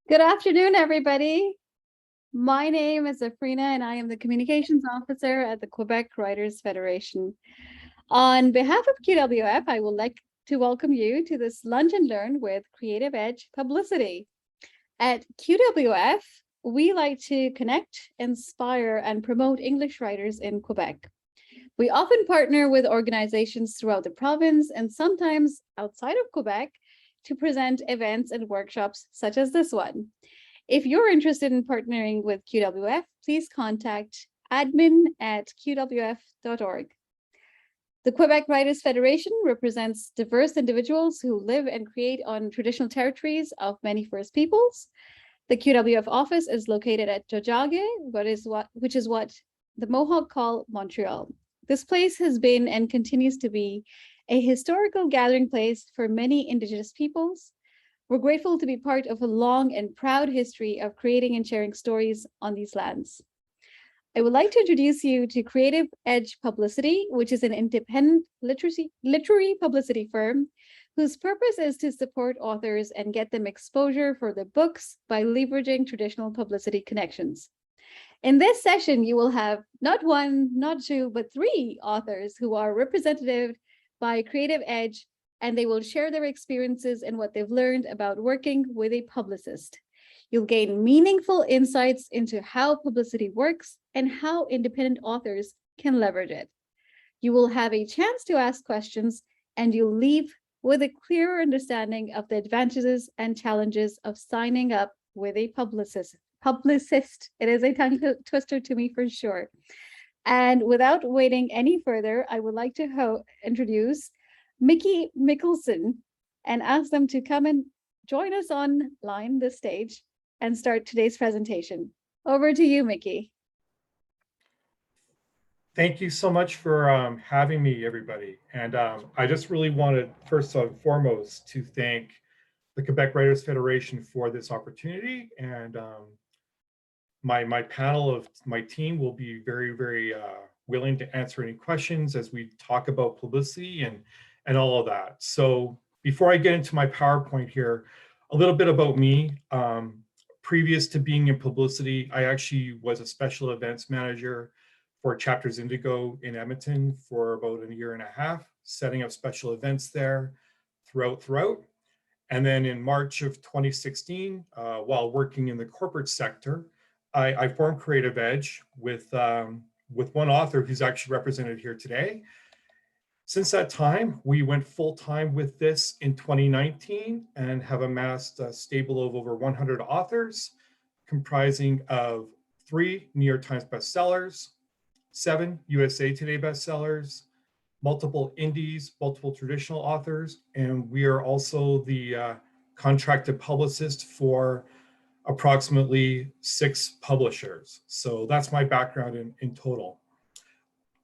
Good afternoon, everybody. My name is Afrina, and I am the Communications Officer at the Quebec Writers Federation. On behalf of QWF, I would like to welcome you to this Lunch and Learn with Creative Edge Publicity. At QWF, we like to connect, inspire, and promote English writers in Quebec. We often partner with organizations throughout the province and sometimes outside of Quebec to present events and workshops such as this one. If you're interested in partnering with QWF, please contact admin@qwf.org. The Quebec Writers Federation represents diverse individuals who live and create on traditional territories of many First Peoples. The QWF office is located at Tiohtià:ke, which is what the Mohawk call Montreal. This place has been and continues to be a historical gathering place for many Indigenous peoples. We're grateful to be part of a long and proud history of creating and sharing stories on these lands. I would like to introduce you to Creative Edge Publicity, which is an independent literary publicity firm whose purpose is to support authors and get them exposure for their books by leveraging traditional publicity connections. In this session, you will have not one, not two, but three authors who are representative by Creative Edge, and they will share their experiences and what they've learned about working with a publicist. You'll gain meaningful insights into how publicity works and how independent authors can leverage it. You will have a chance to ask questions, and you'll leave with a clearer understanding of the advantages and challenges of signing up with a publicist. It is a tongue twister to me for sure. And without waiting any further, I would like to introduce Mikkelson and ask them to come and join us online, this stage, and start today's presentation. Over to you, Mickey. Thank you so much for having me, everybody. And I just really wanted, first and foremost, to thank the Quebec Writers Federation for this opportunity. And my panel of my team will be very, very willing to answer any questions as we talk about publicity and all of that. So before I get into my PowerPoint here, a little bit about me. Previous to being in publicity, I actually was a special events manager for Chapters Indigo in Edmonton for about a year and a half, setting up special events there throughout. And then in March of 2016, while working in the corporate sector, I formed Creative Edge with one author who's actually represented here today. Since that time, we went full-time with this in 2019 and have amassed a stable of over 100 authors, comprising of 3 New York Times bestsellers, 7 USA Today bestsellers, multiple indies, multiple traditional authors, and we are also the contracted publicist for approximately 6 publishers. So that's my background in total.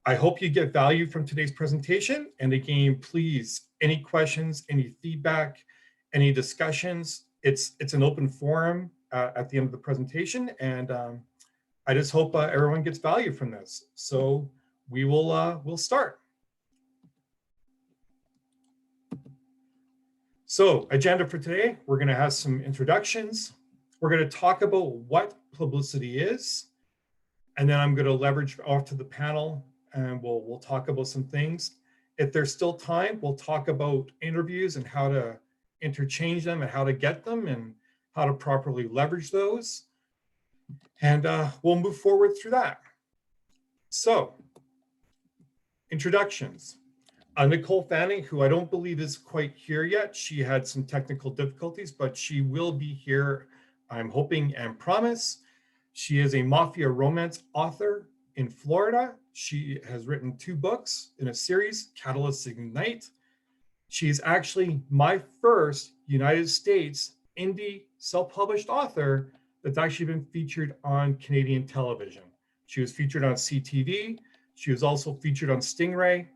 I hope you get value from today's presentation. And again, please, any questions, any feedback, any discussions, it's an open forum at the end of the presentation. And I just hope everyone gets value from this. So we'll start. So agenda for today, we're gonna have some introductions. We're going to talk about what publicity is, and then I'm going to leverage off to the panel and we'll talk about some things. If there's still time, we'll talk about interviews and how to interchange them and how to get them and how to properly leverage those. And we'll move forward through that. So, introductions. Nicole Fanning, who I don't believe is quite here yet. She had some technical difficulties, but she will be here, I'm hoping and promise. She is a mafia romance author in Florida. She has written 2 books in a series, Catalyst Ignite. She's actually my first United States indie self-published author that's actually been featured on Canadian television. She was featured on CTV. She was also featured on Stingray.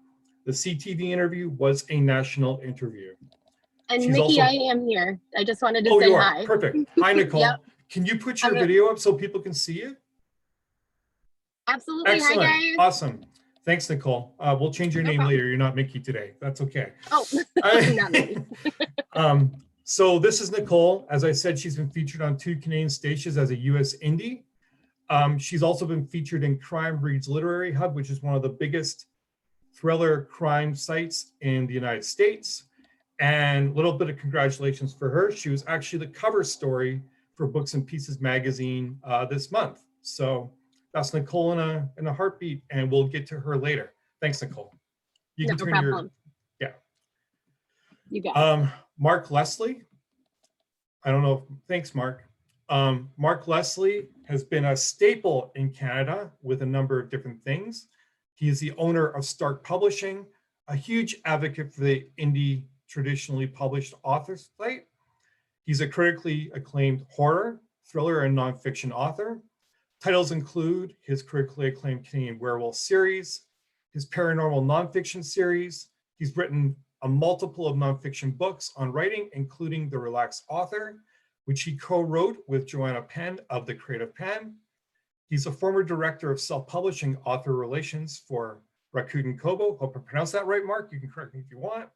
The CTV interview was a national interview. And She's Mickey, also... I am here. I just wanted to say say you are. hi. Perfect. Hi, Nicole. Yep. Can you put your video up so people can see you? Absolutely. Excellent. Hi, guys. Awesome. Thanks, Nicole. We'll change your name later. You're not Mickey today. That's okay. Oh, not Mickey. So this is Nicole. As I said, she's been featured on 2 Canadian stations as a US indie. She's also been featured in Crime Reads Literary Hub, which is one of the biggest thriller crime sites in the United States. And a little bit of congratulations for her. She was actually the cover story for Books and Pieces magazine this month. So that's Nicole in a heartbeat, and we'll get to her later. Thanks, Nicole. You can No turn problem. yeah. You got it. Mark Leslie. I don't know. Thanks, Mark. Mark Leslie has been a staple in Canada with a number of different things. He is the owner of Stark Publishing, a huge advocate for the indie traditionally published author site. He's a critically acclaimed horror, thriller, and nonfiction author. Titles include his critically acclaimed Canadian Werewolf series, his paranormal nonfiction series. He's written a multiple of nonfiction books on writing, including The Relaxed Author, which he co-wrote with Joanna Penn of The Creative Pen. He's a former director of self-publishing author relations for Rakuten Kobo. Hope I pronounced that right, Mark. You can correct me if you want.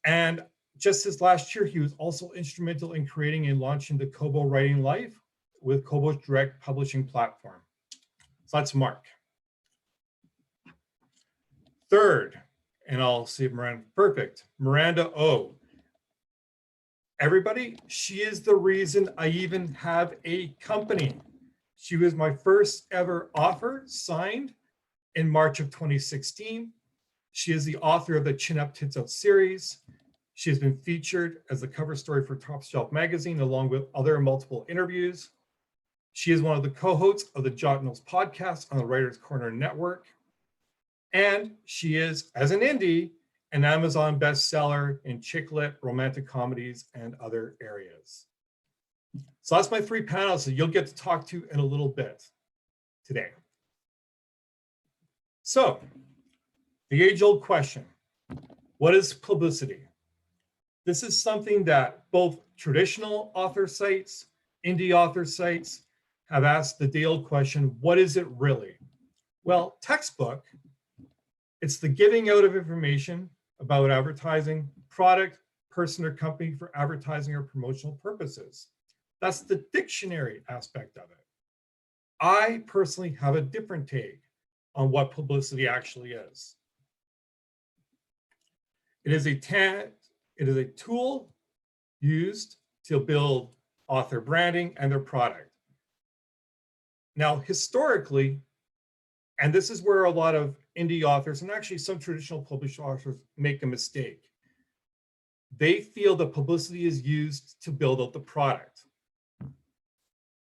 And just this last year, he was also instrumental in creating and launching the Kobo Writing Life with Kobo's direct publishing platform. So that's Mark. Third, and I'll see if Miranda, perfect, Miranda O. Everybody, she is the reason I even have a company. She was my first ever author signed in March of 2016. She is the author of the Chin Up, Tits Out series. She has been featured as the cover story for Top Shelf magazine, along with other multiple interviews. She is one of the co-hosts of the Jot Notes podcast on the Writers Corner Network. And she is, as an indie, an Amazon bestseller in chick lit, romantic comedies, and other areas. So that's my 3 panels that you'll get to talk to in a little bit today. So, the age-old question, what is publicity? This is something that both traditional author sites, indie author sites have asked the day-old question, what is it really? Well, textbook, it's the giving out of information about advertising, product, person, or company for advertising or promotional purposes. That's the dictionary aspect of it. I personally have a different take on what publicity actually is. It is a tool used to build author branding and their product. Now, historically, and this is where a lot of indie authors and actually some traditional published authors make a mistake. They feel that publicity is used to build out the product.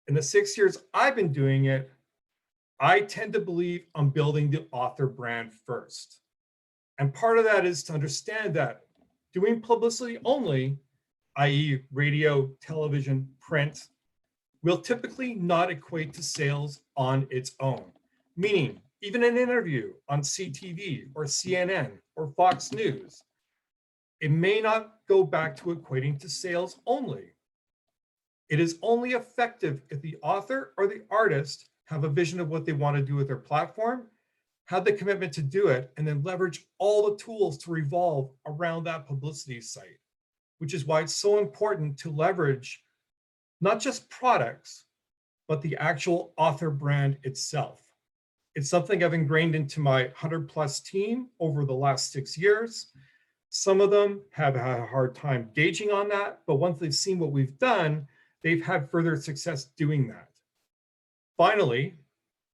In the 6 years I've been doing it, I tend to believe I'm building the author brand first. And part of that is to understand that doing publicity only, i.e. radio, television, print, will typically not equate to sales on its own. Meaning, even an interview on CTV or CNN or Fox News, it may not go back to equating to sales only. It is only effective if the author or the artist have a vision of what they want to do with their platform, have the commitment to do it, and then leverage all the tools to revolve around that publicity site, which is why it's so important to leverage not just products, but the actual author brand itself. It's something I've ingrained into my 100+ team over the last 6 years. Some of them have had a hard time gauging on that, but once they've seen what we've done, they've had further success doing that. Finally,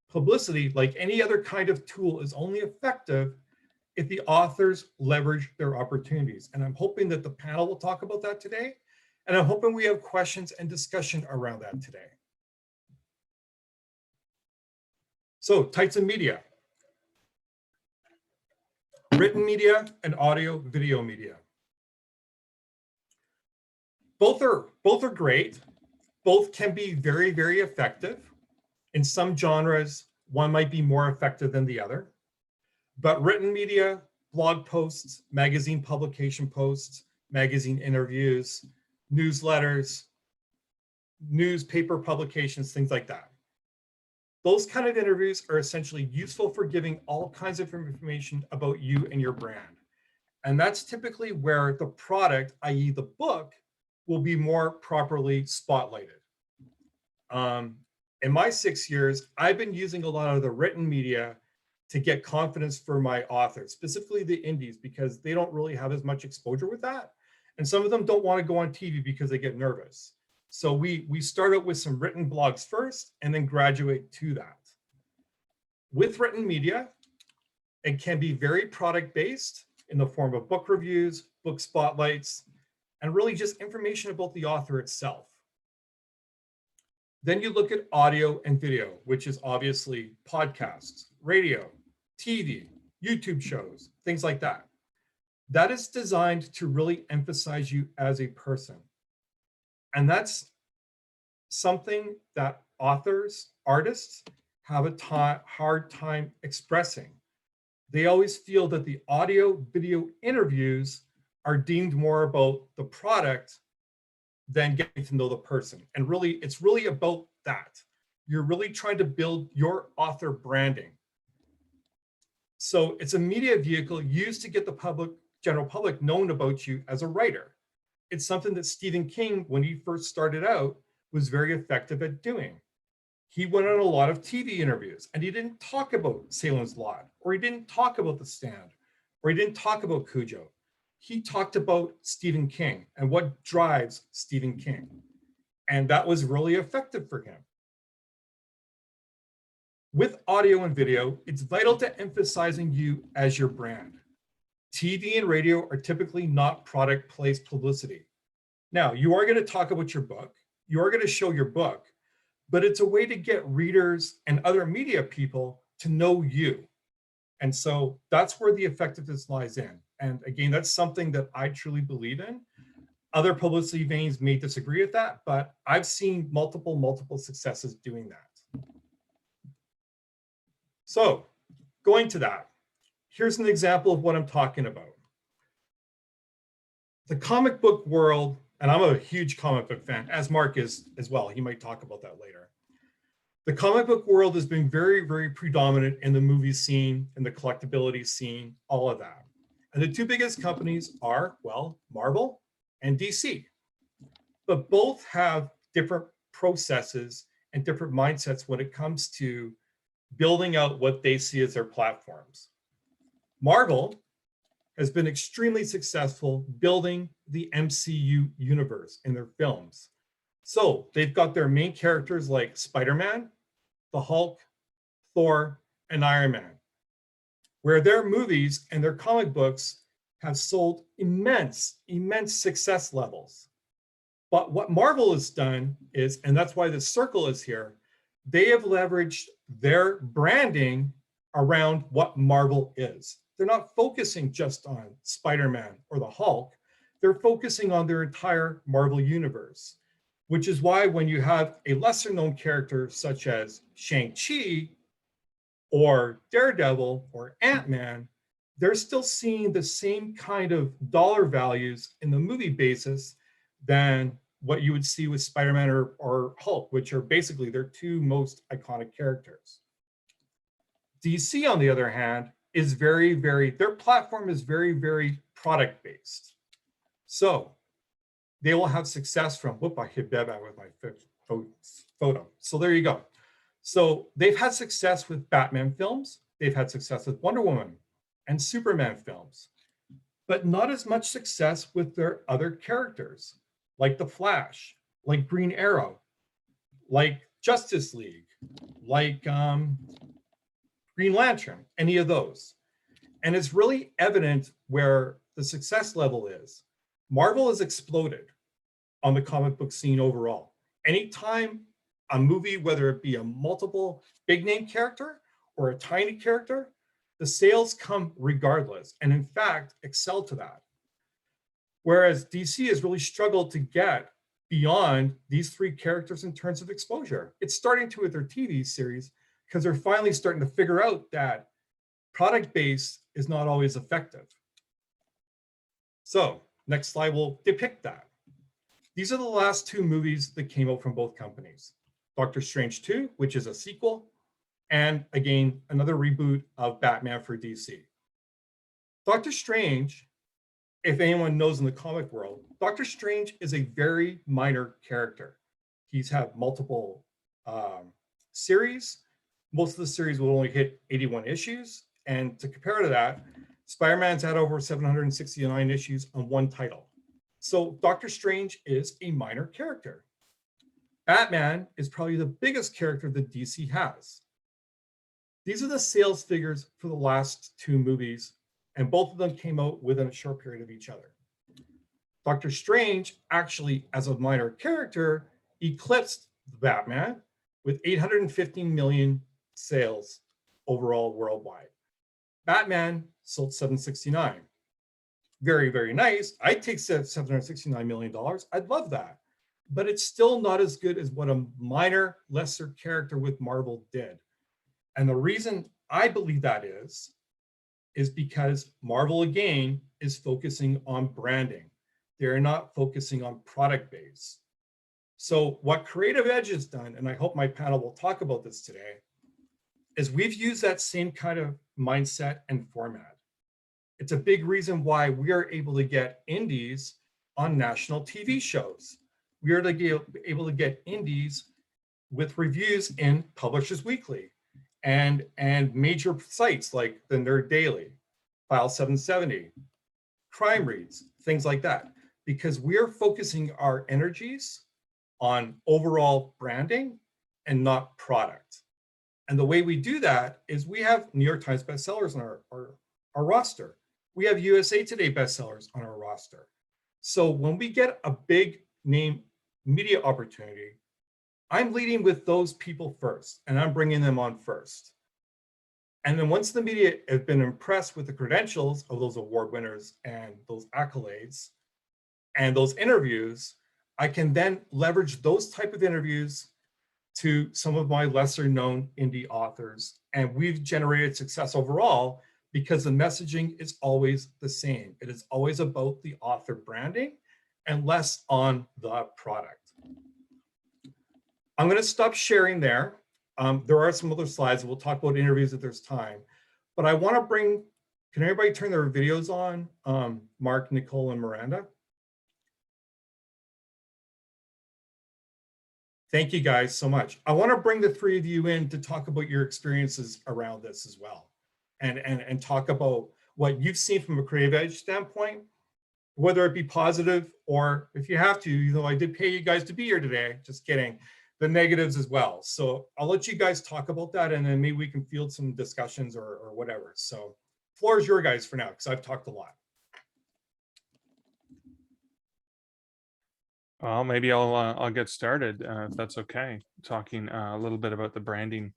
publicity, like any other kind of tool, is only effective if the authors leverage their opportunities. And I'm hoping that the panel will talk about that today. And I'm hoping we have questions and discussion around that today. So, types of media. Written media and audio, video media. Both are great. Both can be very, very effective. In some genres, one might be more effective than the other. But written media, blog posts, magazine publication posts, magazine interviews, newsletters, newspaper publications, things like that. Those kind of interviews are essentially useful for giving all kinds of information about you and your brand. And that's typically where the product, i.e. the book, will be more properly spotlighted. In my 6 years, I've been using a lot of the written media to get confidence for my authors, specifically the indies, because they don't really have as much exposure with that. And some of them don't want to go on TV because they get nervous. So we start out with some written blogs first and then graduate to that. With written media, it can be very product-based in the form of book reviews, book spotlights, and really just information about the author itself. Then you look at audio and video, which is obviously podcasts, radio, TV, YouTube shows, things like that. That is designed to really emphasize you as a person. And that's something that authors, artists have a hard time expressing. They always feel that the audio video interviews are deemed more about the product than getting to know the person. And really, it's really about that. You're really trying to build your author branding. So it's a media vehicle used to get the general public known about you as a writer. It's something that Stephen King, when he first started out, was very effective at doing. He went on a lot of TV interviews and he didn't talk about Salem's Lot, or he didn't talk about The Stand, or he didn't talk about Cujo. He talked about Stephen King and what drives Stephen King. And that was really effective for him. With audio and video, it's vital to emphasizing you as your brand. TV and radio are typically not product placed publicity. Now, you are going to talk about your book, you are going to show your book, but it's a way to get readers and other media people to know you. And so that's where the effectiveness lies in. And again, that's something that I truly believe in. Other publicity veins may disagree with that, but I've seen multiple successes doing that. So going to that, here's an example of what I'm talking about. The comic book world, and I'm a huge comic book fan, as Mark is as well. He might talk about that later. The comic book world has been very predominant in the movie scene, in the collectability scene, all of that. And the two biggest companies are, well, Marvel and DC. But both have different processes and different mindsets when it comes to building out what they see as their platforms. Marvel has been extremely successful building the MCU universe in their films. So they've got their main characters like Spider-Man, the Hulk, Thor, and Iron Man, where their movies and their comic books have sold immense success levels. But what Marvel has done is, and that's why the circle is here, they have leveraged their branding around what Marvel is. They're not focusing just on Spider-Man or the Hulk. They're focusing on their entire Marvel universe, which is why when you have a lesser known character such as Shang-Chi or Daredevil or Ant-Man, they're still seeing the same kind of dollar values in the movie basis than what you would see with Spider-Man or Hulk, which are basically their two most iconic characters. DC, on the other hand, is their platform is very product-based. So they will have success from, whoop, I hit Beba with my photo. So there you go. So they've had success with Batman films. They've had success with Wonder Woman and Superman films, but not as much success with their other characters, like The Flash, like Green Arrow, like Justice League, like Green Lantern, any of those. And it's really evident where the success level is. Marvel has exploded on the comic book scene overall. Anytime a movie, whether it be a multiple big name character or a tiny character, the sales come regardless, and in fact, excel to that. Whereas DC has really struggled to get beyond these three characters in terms of exposure. It's starting to with their TV series because they're finally starting to figure out that product-based is not always effective. So next slide will depict that. These are the last two movies that came out from both companies. Doctor Strange 2, which is a sequel, and again, another reboot of Batman for DC. Doctor Strange if anyone knows in the comic world, Doctor Strange is a very minor character. He's had multiple series. Most of the series will only hit 81 issues. And to compare to that, Spider-Man's had over 769 issues on one title. So Doctor Strange is a minor character. Batman is probably the biggest character that DC has. These are the sales figures for the last two movies, and both of them came out within a short period of each other. Doctor Strange actually, as a minor character, eclipsed Batman with 815 million sales overall worldwide. Batman sold 769. Very, very nice. I'd take $769 million. I'd love that. But it's still not as good as what a minor, lesser character with Marvel did. And the reason I believe that is because Marvel, again, is focusing on branding. They're not focusing on product base. So what Creative Edge has done, and I hope my panel will talk about this today, is we've used that same kind of mindset and format. It's a big reason why we are able to get indies on national TV shows. We are able to get indies with reviews in Publishers Weekly and major sites like the Nerd Daily, File 770, Crime Reads, things like that, because we are focusing our energies on overall branding and not product. And the way we do that is we have New York Times bestsellers on our roster. We have USA Today bestsellers on our roster. So when we get a big name media opportunity, I'm leading with those people first, and I'm bringing them on first. And then once the media have been impressed with the credentials of those award winners and those accolades and those interviews, I can then leverage those type of interviews to some of my lesser known indie authors. And we've generated success overall because the messaging is always the same. It is always about the author branding and less on the product. I'm going to stop sharing there. There are some other slides. We'll talk about interviews if there's time. But I want to bring, can everybody turn their videos on? Mark, Nicole, and Miranda. Thank you guys so much. I want to bring the three of you in to talk about your experiences around this as well. And talk about what you've seen from a Creative Edge standpoint, whether it be positive or, if you have to, you know, I did pay you guys to be here today, just kidding, the negatives as well. So I'll let you guys talk about that, and then maybe we can field some discussions or whatever. So floor is your guys for now, because I've talked a lot. Well, maybe I'll get started if that's okay, talking a little bit about the branding.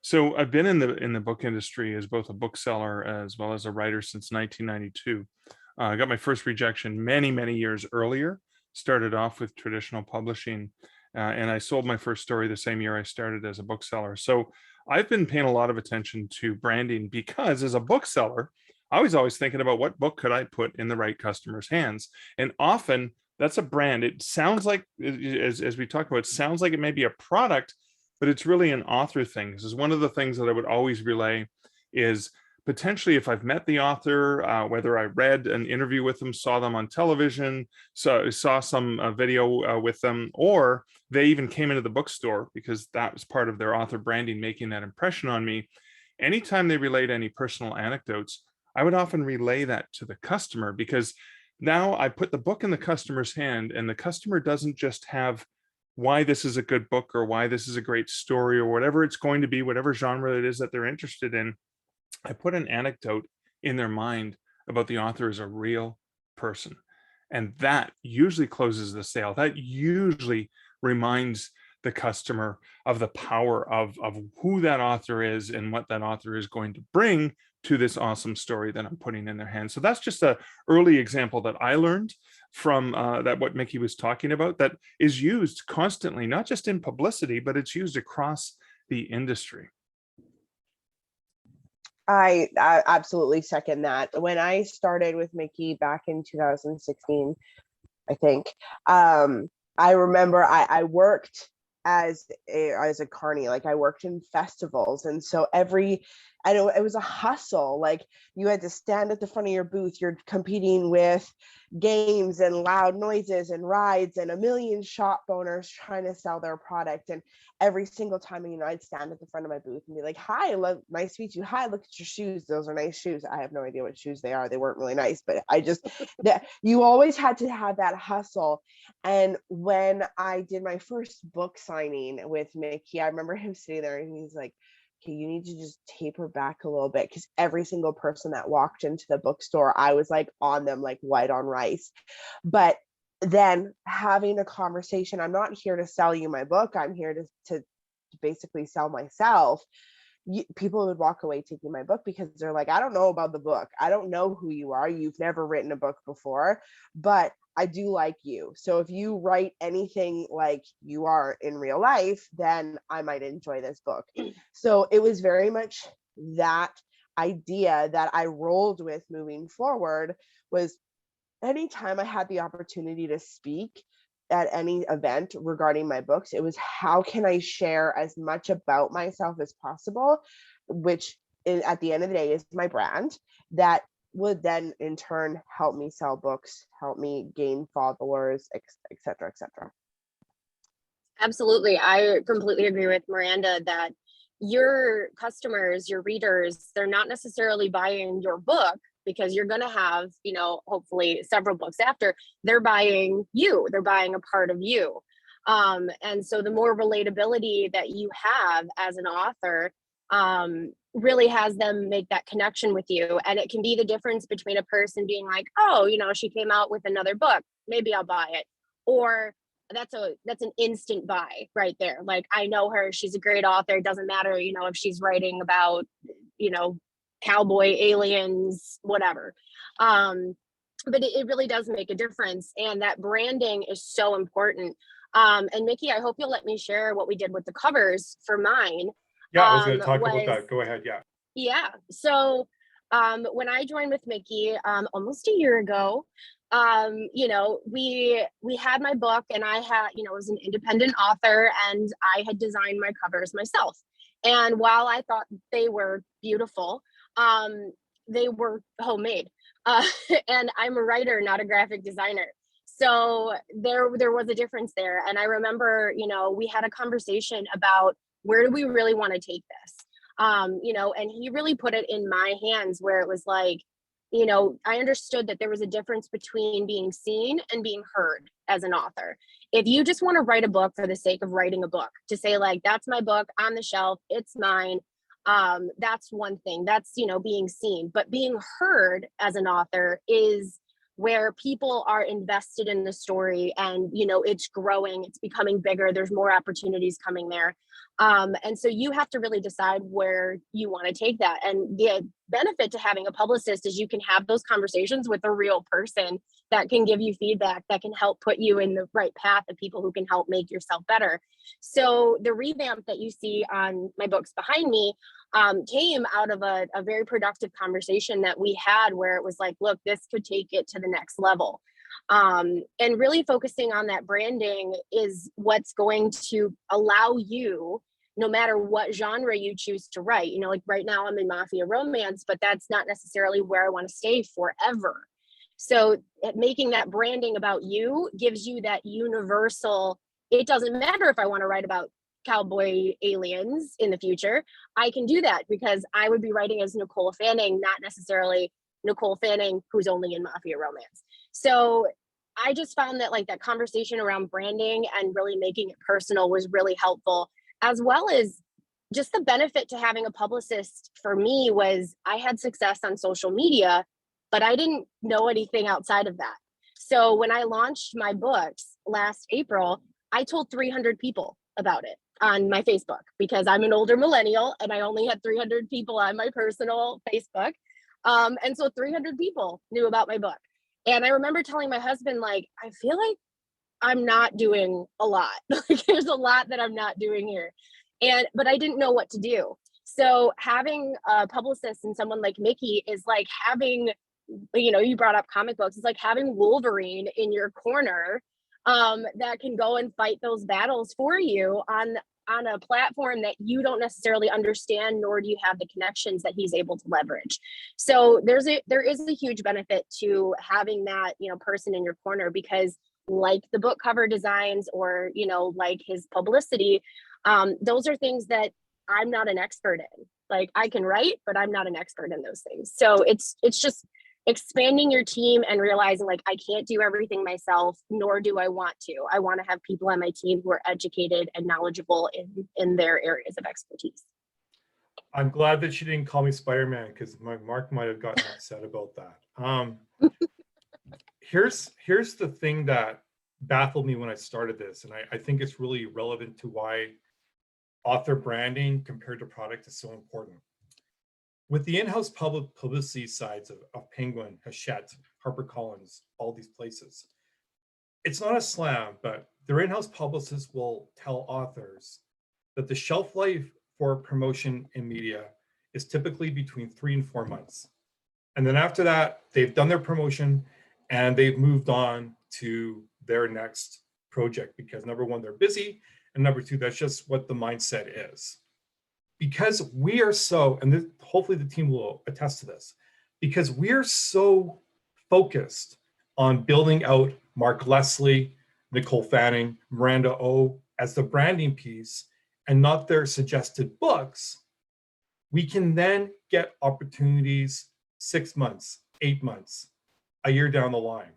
So I've been in the book industry as both a bookseller as well as a writer since 1992. I got my first rejection many years earlier. Started off with traditional publishing, and I sold my first story the same year I started as a bookseller. So I've been paying a lot of attention to branding because as a bookseller, I was always thinking about what book could I put in the right customer's hands, and often that's a brand. It sounds like, as we talk about, it sounds like it may be a product, but it's really an author thing. This is one of the things that I would always relay is potentially if I've met the author, whether I read an interview with them, saw them on television, saw some video with them, or they even came into the bookstore because that was part of their author branding, making that impression on me. Anytime they relate any personal anecdotes, I would often relay that to the customer, because now I put the book in the customer's hand, and the customer doesn't just have why this is a good book or why this is a great story or whatever it's going to be, whatever genre it is that they're interested in. I put an anecdote in their mind about the author as a real person. And that usually closes the sale. That usually reminds the customer of the power of who that author is and what that author is going to bring to this awesome story that I'm putting in their hands. So that's just an early example that I learned from that what Mickey was talking about, that is used constantly, not just in publicity, but it's used across the industry. I absolutely second that. When I started with Mickey back in 2016, I think, I remember I worked as a carny, like I worked in festivals, and so every And it was a hustle. Like, you had to stand at the front of your booth. You're competing with games and loud noises and rides and a million shop owners trying to sell their product. And every single time, I'd stand at the front of my booth and be like, hi, nice to meet you. Hi, look at your shoes. Those are nice shoes. I have no idea what shoes they are. They weren't really nice, but that you always had to have that hustle. And when I did my first book signing with Mickey, I remember him sitting there and he's like, okay, you need to just taper back a little bit, because every single person that walked into the bookstore, I was like on them like white on rice. But then having a conversation, I'm not here to sell you my book, I'm here to basically sell myself. People would walk away taking my book because they're like, I don't know about the book, I don't know who you are, you've never written a book before, but I do like you. So if you write anything like you are in real life, then I might enjoy this book. So it was very much that idea that I rolled with moving forward. Was anytime I had the opportunity to speak at any event regarding my books, it was, how can I share as much about myself as possible, which at the end of the day is my brand, that would then in turn help me sell books, help me gain followers, et cetera, et cetera. Absolutely. I completely agree with Miranda that your customers, your readers, they're not necessarily buying your book because you're going to have, hopefully several books after. They're buying you, they're buying a part of you. And so the more relatability that you have as an author, really has them make that connection with you. And it can be the difference between a person being like, oh, she came out with another book, maybe I'll buy it. Or that's an instant buy right there. Like, I know her, she's a great author. It doesn't matter, if she's writing about, cowboy, aliens, whatever. But it really does make a difference. And that branding is so important. And Mickey, I hope you'll let me share what we did with the covers for mine. Yeah, I was going to talk about that. Go ahead. Yeah. Yeah. So when I joined with Mickey almost a year ago, we had my book, and I had, was an independent author, and I had designed my covers myself. And while I thought they were beautiful, they were homemade. And I'm a writer, not a graphic designer. So there was a difference there. And I remember, we had a conversation about, where do we really want to take this? And he really put it in my hands, where it was like, I understood that there was a difference between being seen and being heard as an author. If you just want to write a book for the sake of writing a book, to say like, that's my book on the shelf, it's mine, that's one thing, that's, being seen. But being heard as an author is where people are invested in the story, and it's growing, it's becoming bigger, there's more opportunities coming there. And so you have to really decide where you want to take that. And the benefit to having a publicist is you can have those conversations with a real person that can give you feedback, that can help put you in the right path of people who can help make yourself better. So the revamp that you see on my books behind me came out of a very productive conversation that we had, where it was like, look, this could take it to the next level. And really focusing on that branding is what's going to allow you, no matter what genre you choose to write, like right now I'm in mafia romance, but that's not necessarily where I want to stay forever. So making that branding about you gives you that universal, it doesn't matter if I want to write about cowboy aliens in the future, I can do that because I would be writing as Nicole Fanning, not necessarily Nicole Fanning who's only in mafia romance. So I just found that like that conversation around branding and really making it personal was really helpful, as well as just the benefit to having a publicist for me was I had success on social media, but I didn't know anything outside of that. So when I launched my books last April, I told 300 people about it on my Facebook, because I'm an older millennial and I only had 300 people on my personal Facebook. And so 300 people knew about my book. And I remember telling my husband, like, I feel like I'm not doing a lot. Like, there's a lot that I'm not doing here. But I didn't know what to do. So having a publicist and someone like Mickey is like having, you brought up comic books. It's like having Wolverine in your corner that can go and fight those battles for you on on a platform that you don't necessarily understand, nor do you have the connections that he's able to leverage. So there is a huge benefit to having that, you know, person in your corner, because like the book cover designs, or, you know, like his publicity, those are things that I'm not an expert in. Like, I can write, but I'm not an expert in those things. So it's just expanding your team and realizing, like, I can't do everything myself, nor do I want to. I want to have people on my team who are educated and knowledgeable in their areas of expertise. I'm glad that she didn't call me Spider-Man, because Mark might have gotten upset about that. Here's the thing that baffled me when I started this, and I think it's really relevant to why author branding compared to product is so important. With the in-house publicity sides of Penguin, Hachette, HarperCollins, all these places, it's not a slam, but their in-house publicists will tell authors that the shelf life for promotion in media is typically between 3 and 4 months. And then after that, they've done their promotion and they've moved on to their next project, because number one, they're busy, and number two, that's just what the mindset is. Because we are so, and this, hopefully the team will attest to this, because we're so focused on building out Mark Leslie, Nicole Fanning, Miranda O as the branding piece, and not their suggested books, we can then get opportunities 6 months, 8 months, a year down the line.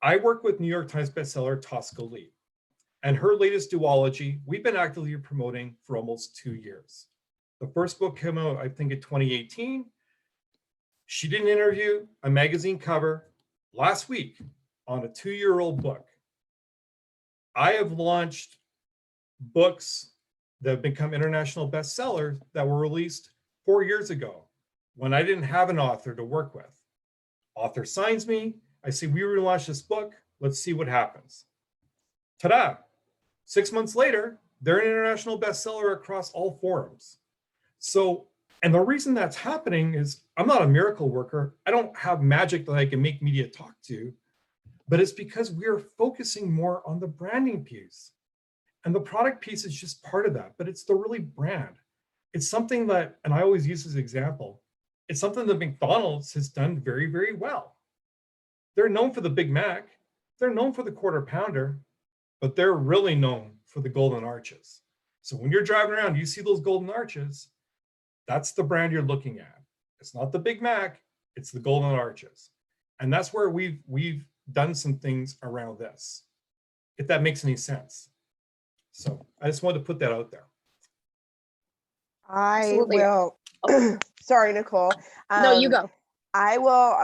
I work with New York Times bestseller Tosca Lee, and her latest duology, we've been actively promoting for almost 2 years. The first book came out, I think, in 2018. She did an interview, a magazine cover last week on a 2-year-old book. I have launched books that have become international bestsellers that were released 4 years ago when I didn't have an author to work with. Author signs me. I say, we relaunched this book. Let's see what happens. Ta-da! 6 months later, they're an international bestseller across all forums. So, and the reason that's happening is I'm not a miracle worker. I don't have magic that I can make media talk to, but it's because we're focusing more on the branding piece. And the product piece is just part of that, but it's the really brand. It's something that, and I always use this example, it's something that McDonald's has done very, very well. They're known for the Big Mac. They're known for the Quarter Pounder, but they're really known for the Golden Arches. So when you're driving around, you see those Golden Arches, that's the brand you're looking at. It's not the Big Mac, it's the Golden Arches. And that's where we've done some things around this, if that makes any sense. So I just wanted to put that out there. I Absolutely. will. Sorry, Nicole. No, you go. I will.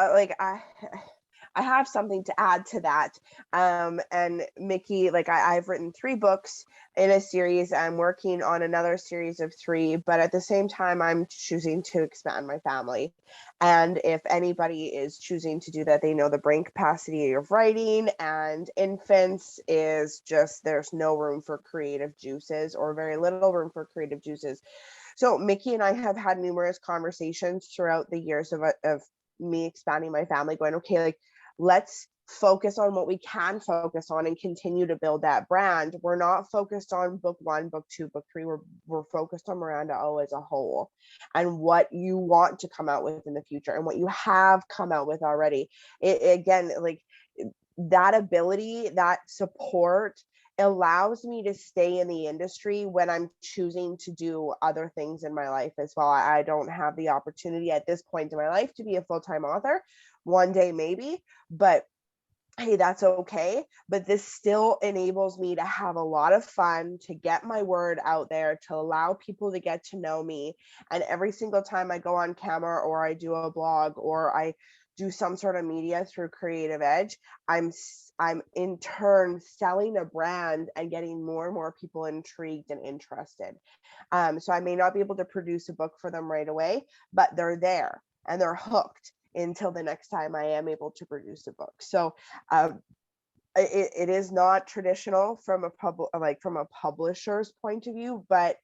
I have something to add to that. And Mickey, like I've written 3 books in a series. I'm working on another series of 3, but at the same time, I'm choosing to expand my family. And if anybody is choosing to do that, they know the brain capacity of writing and infants is just, there's no room for creative juices, or very little room for creative juices. So Mickey and I have had numerous conversations throughout the years of me expanding my family, going, okay, like, let's focus on what we can focus on and continue to build that brand. We're not focused on book 1, book 2, book 3. We're focused on Miranda O as a whole, and what you want to come out with in the future and what you have come out with already. Again, like that ability, that support allows me to stay in the industry when I'm choosing to do other things in my life as well. I don't have the opportunity at this point in my life to be a full-time author. One day maybe, but hey, that's okay. But this still enables me to have a lot of fun, to get my word out there, to allow people to get to know me. And every single time I go on camera, or I do a blog, or I do some sort of media through Creative Edge, I'm in turn selling a brand and getting more and more people intrigued and interested. So I may not be able to produce a book for them right away, but they're there and they're hooked until the next time I am able to produce a book. So it is not traditional from a publisher's point of view, but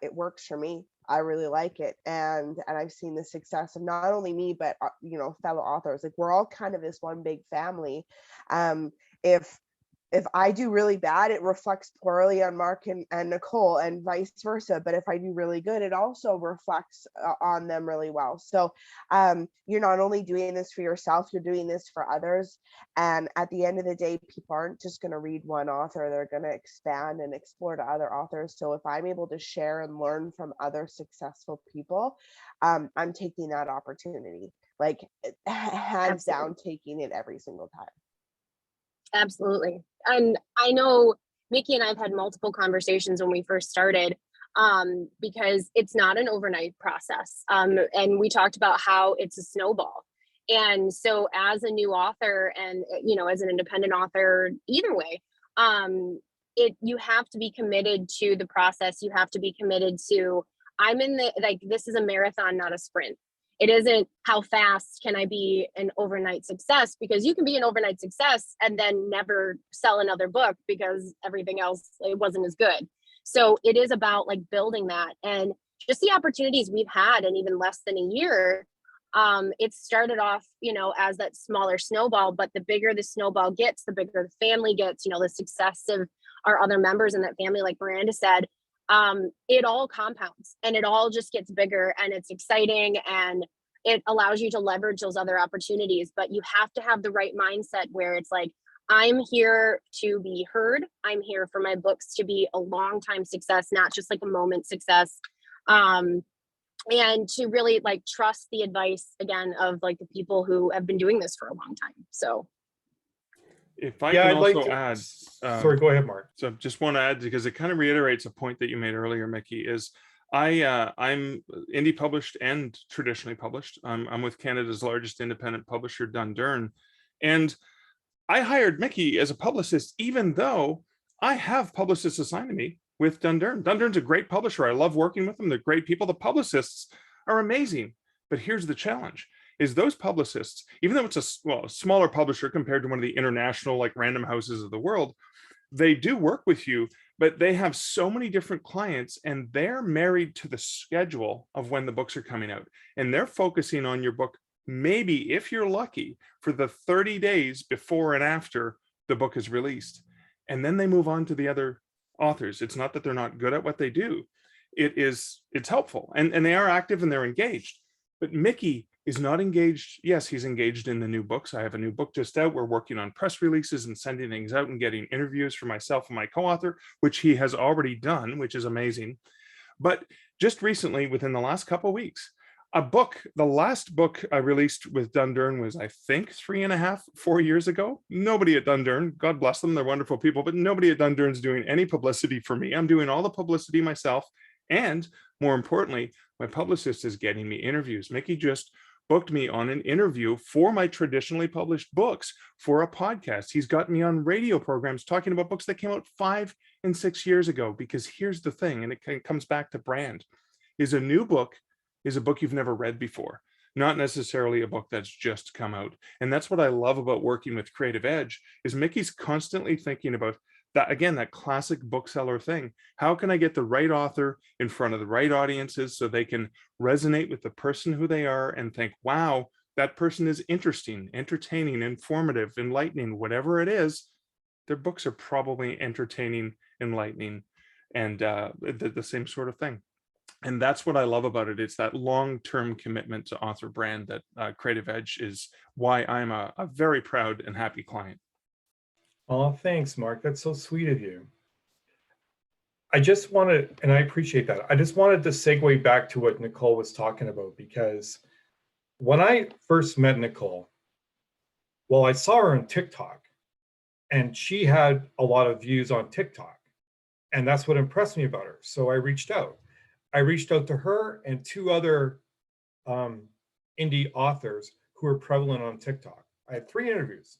it works for me. I really like it, and I've seen the success of not only me, but fellow authors. Like, we're all kind of this one big family. If if I do really bad, it reflects poorly on Mark and Nicole, and vice versa. But if I do really good, it also reflects on them really well. So you're not only doing this for yourself, you're doing this for others. And at the end of the day, people aren't just going to read one author, they're going to expand and explore to other authors. So if I'm able to share and learn from other successful people, I'm taking that opportunity, like hands down, taking it every single time. Absolutely. And I know Mickey and I've had multiple conversations when we first started, because it's not an overnight process. And we talked about how it's a snowball. And so as a new author and, you know, as an independent author, either way, you have to be committed to the process. You have to be committed to, this is a marathon, not a sprint. It isn't how fast can I be an overnight success, because you can be an overnight success and then never sell another book because everything else, it wasn't as good. So it is about like building that, and just the opportunities we've had in even less than a year. It started off, you know, as that smaller snowball, but the bigger the snowball gets, the bigger the family gets, you know, the success of our other members in that family, like Miranda said, it all compounds and it all just gets bigger, and it's exciting, and it allows you to leverage those other opportunities. But you have to have the right mindset where it's like, I'm here to be heard. I'm here for my books to be a long time success, not just like a moment success. And to really like trust the advice again of like the people who have been doing this for a long time. So if I can also add, sorry, go ahead, Mark. So just want to add, because it kind of reiterates a point that you made earlier, Mickey, is I'm indie published and traditionally published. I'm with Canada's largest independent publisher, Dundurn, and I hired Mickey as a publicist, even though I have publicists assigned to me with Dundurn. Dundurn's a great publisher. I love working with them. They're great people. The publicists are amazing. But here's the challenge, is those publicists, even though it's a smaller publisher compared to one of the international, like Random Houses of the world, they do work with you, but they have so many different clients, and they're married to the schedule of when the books are coming out. And they're focusing on your book, maybe if you're lucky, for the 30 days before and after the book is released. And then they move on to the other authors. It's not that they're not good at what they do. It's helpful, and they are active and they're engaged. But Mickey is not engaged. Yes, he's engaged in the new books. I have a new book just out. We're working on press releases and sending things out and getting interviews for myself and my co-author, which he has already done, which is amazing. But just recently, within the last couple of weeks, the last book I released with Dundurn was, I think, 3.5, 4 years ago. Nobody at Dundurn, God bless them, they're wonderful people, but nobody at Dundurn's doing any publicity for me. I'm doing all the publicity myself. And more importantly, my publicist is getting me interviews. Mickey just booked me on an interview for my traditionally published books for a podcast. He's got me on radio programs talking about books that came out 5 and 6 years ago. Because here's the thing, and it comes back to brand, is a new book is a book you've never read before, not necessarily a book that's just come out. And that's what I love about working with Creative Edge, is Mickey's constantly thinking about that, again, that classic bookseller thing. How can I get the right author in front of the right audiences so they can resonate with the person who they are and think, wow, that person is interesting, entertaining, informative, enlightening, whatever it is. Their books are probably entertaining, enlightening, and the same sort of thing. And that's what I love about it. It's that long-term commitment to author brand that Creative Edge is why I'm a very proud and happy client. Oh, thanks, Mark. That's so sweet of you. I just wanted, and I appreciate that. I just wanted to segue back to what Nicole was talking about, because when I first met Nicole, well, I saw her on TikTok, and she had a lot of views on TikTok, and that's what impressed me about her. So I reached out. I reached out to her and 2 other indie authors who are prevalent on TikTok. I had 3 interviews.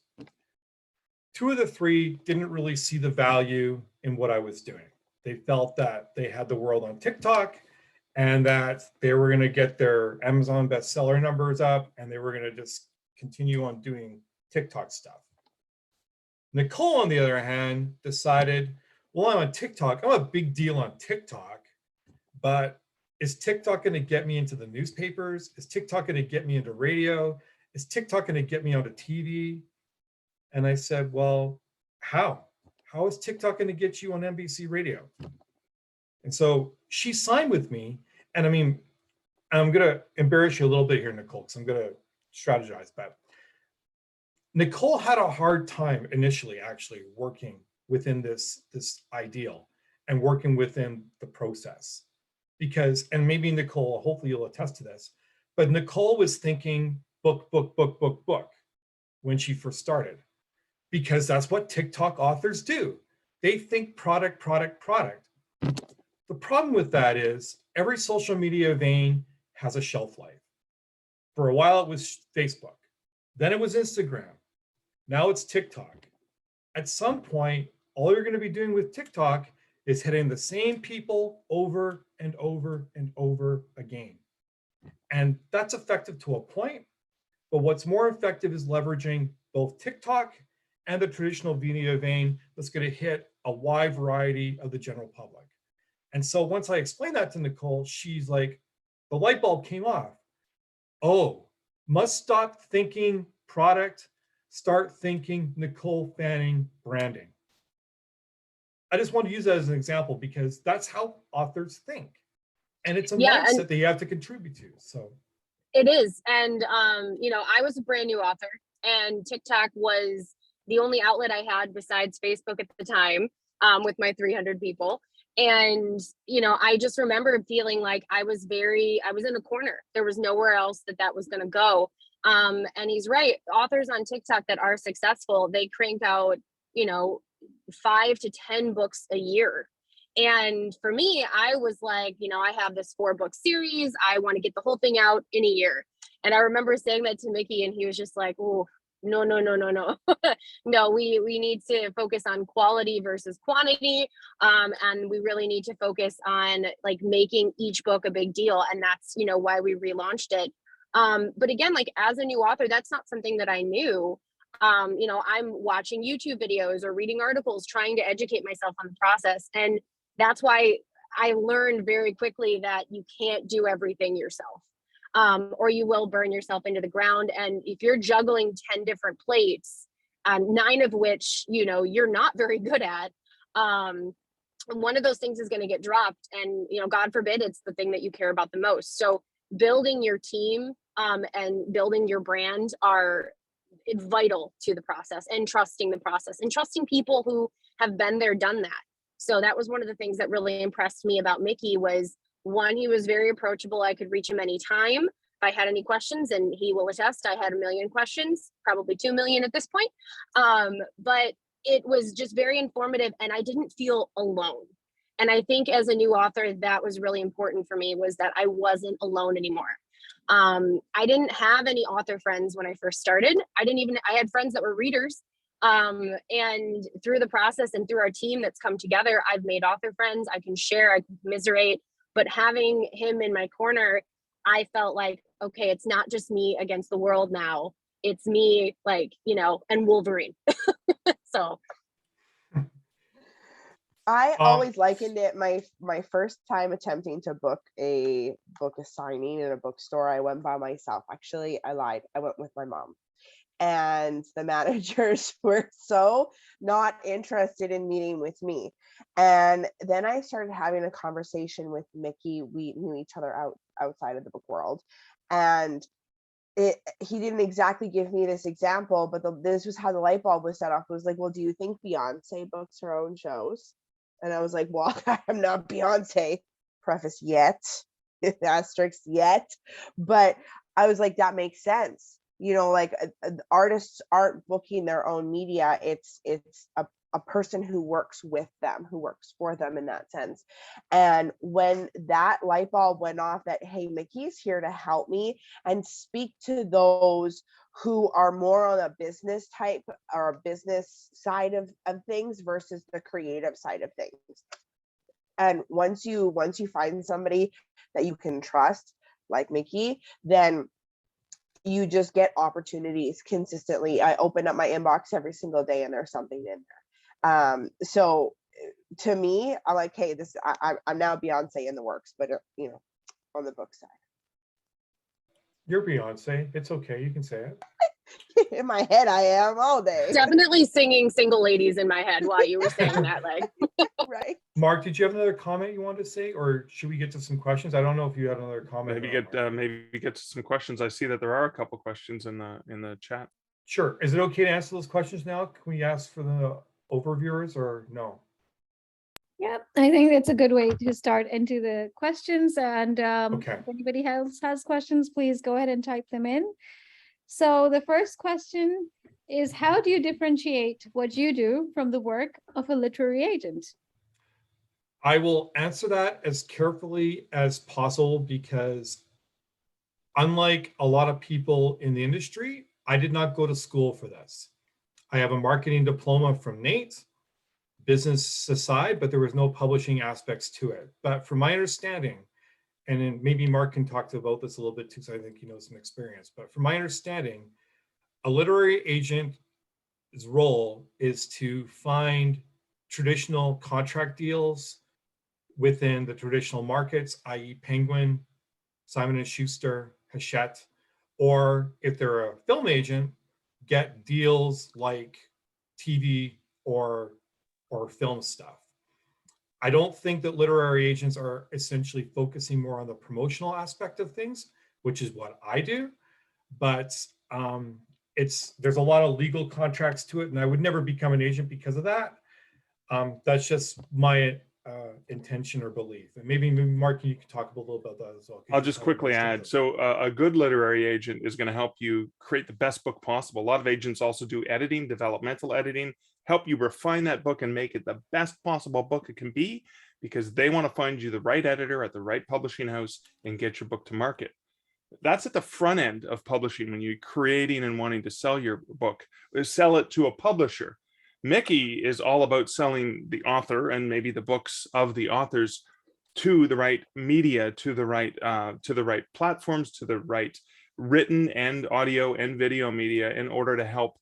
2 of the 3 didn't really see the value in what I was doing. They felt that they had the world on TikTok and that they were going to get their Amazon bestseller numbers up, and they were going to just continue on doing TikTok stuff. Nicole, on the other hand, decided, well, I'm on TikTok. I'm a big deal on TikTok. But is TikTok going to get me into the newspapers? Is TikTok going to get me into radio? Is TikTok going to get me onto TV? And I said, well, how? how is TikTok going to get you on NBC radio? And so she signed with me. And I mean, I'm going to embarrass you a little bit here, Nicole, because I'm going to strategize. But Nicole had a hard time initially actually working within this ideal and working within the process. Because, and maybe Nicole, hopefully you'll attest to this, but Nicole was thinking book when she first started, because that's what TikTok authors do. They think product. The problem with that is every social media vein has a shelf life. For a while it was Facebook, then it was Instagram, now it's TikTok. At some point, all you're going to be doing with TikTok is hitting the same people over and over and over again. And that's effective to a point, but what's more effective is leveraging both TikTok and the traditional video vein that's going to hit a wide variety of the general public. And so once I explained that to Nicole, she's like, the light bulb came off. Oh, must stop thinking product, start thinking Nicole Fanning branding. I just want to use that as an example because that's how authors think. And it's a mindset that you have to contribute to. So it is. And, you know, I was a brand new author and TikTok was the only outlet I had besides Facebook at the time, with my 300 people. And, you know, I just remember feeling like I was in a corner. There was nowhere else that was going to go. And he's right. Authors on TikTok that are successful, they crank out, you know, 5 to 10 books a year. And for me, I was like, you know, I have this 4-book series. I want to get the whole thing out in a year. And I remember saying that to Mickey and he was just like, oh, no. No, we need to focus on quality versus quantity. And we really need to focus on like making each book a big deal. And that's, you know, why we relaunched it. But again, like as a new author, that's not something that I knew. You know, I'm watching YouTube videos or reading articles, trying to educate myself on the process. And that's why I learned very quickly that you can't do everything yourself. Or you will burn yourself into the ground. And if you're juggling 10 different plates, 9 of which, you know, you're not very good at, one of those things is going to get dropped. And, you know, God forbid, it's the thing that you care about the most. So building your team and building your brand are vital to the process, and trusting the process and trusting people who have been there, done that. So that was one of the things that really impressed me about Mickey was, one, he was very approachable. I could reach him anytime if I had any questions, and he will attest I had 1 million questions, probably 2 million at this point. But it was just very informative and I didn't feel alone. And I think as a new author, that was really important for me, was that I wasn't alone anymore. I didn't have any author friends when I first started. I had friends that were readers. And through the process and through our team that's come together, I've made author friends. I can share, I can commiserate, but having him in my corner, I felt like, okay, it's not just me against the world now. It's me, like, you know, and Wolverine. So I always likened it, my first time attempting to book a signing in a bookstore, I went by myself. Actually, I lied. I went with my mom. And the managers were so not interested in meeting with me. And then I started having a conversation with Mickey. We knew each other outside of the book world. And he didn't exactly give me this example, but this was how the light bulb was set off. It was like, well, do you think Beyonce books her own shows? And I was like, well, I'm not Beyonce, preface yet, asterisk yet. But I was like, that makes sense. You know, like artists aren't booking their own media. It's a person who works with them, who works for them in that sense. And when that light bulb went off that, hey, Mickey's here to help me and speak to those who are more on a business type or a business side of things versus the creative side of things. And once you find somebody that you can trust, like Mickey, then you just get opportunities consistently. I open up my inbox every single day and there's something in there. So to me, I'm like, hey, I'm now Beyonce in the works, but you know, on the book side. You're Beyonce. It's okay. You can say it. In my head, I am all day. Definitely singing Single Ladies in my head while you were saying that. Like, Right. Mark, did you have another comment you wanted to say, or should we get to some questions? I don't know if you had another comment. Maybe get to some questions. I see that there are a couple questions in the chat. Sure. Is it okay to answer those questions now? Can we ask for the overviewers or no? Yep, I think it's a good way to start into the questions. And Okay. if anybody else has questions, please go ahead and type them in. So the first question is, how do you differentiate what you do from the work of a literary agent? I will answer that as carefully as possible because unlike a lot of people in the industry, I did not go to school for this. I have a marketing diploma from NAIT, business aside, but there was no publishing aspects to it. But from my understanding, and then maybe Mark can talk about this a little bit too, so I think he knows some experience, but from my understanding, a literary agent's role is to find traditional contract deals within the traditional markets, i.e. Penguin, Simon & Schuster, Hachette, or if they're a film agent, get deals like TV or film stuff. I don't think that literary agents are essentially focusing more on the promotional aspect of things, which is what I do, but there's a lot of legal contracts to it, and I would never become an agent because of that. That's just my intention or belief. And maybe Mark, you can talk a little about that as well. I'll just quickly add. So a good literary agent is going to help you create the best book possible. A lot of agents also do editing, developmental editing, help you refine that book and make it the best possible book it can be, because they want to find you the right editor at the right publishing house and get your book to market. That's at the front end of publishing, when you're creating and wanting to sell your book, sell it to a publisher. Mickey is all about selling the author and maybe the books of the authors to the right media, to the right platforms, to the right written and audio and video media, in order to help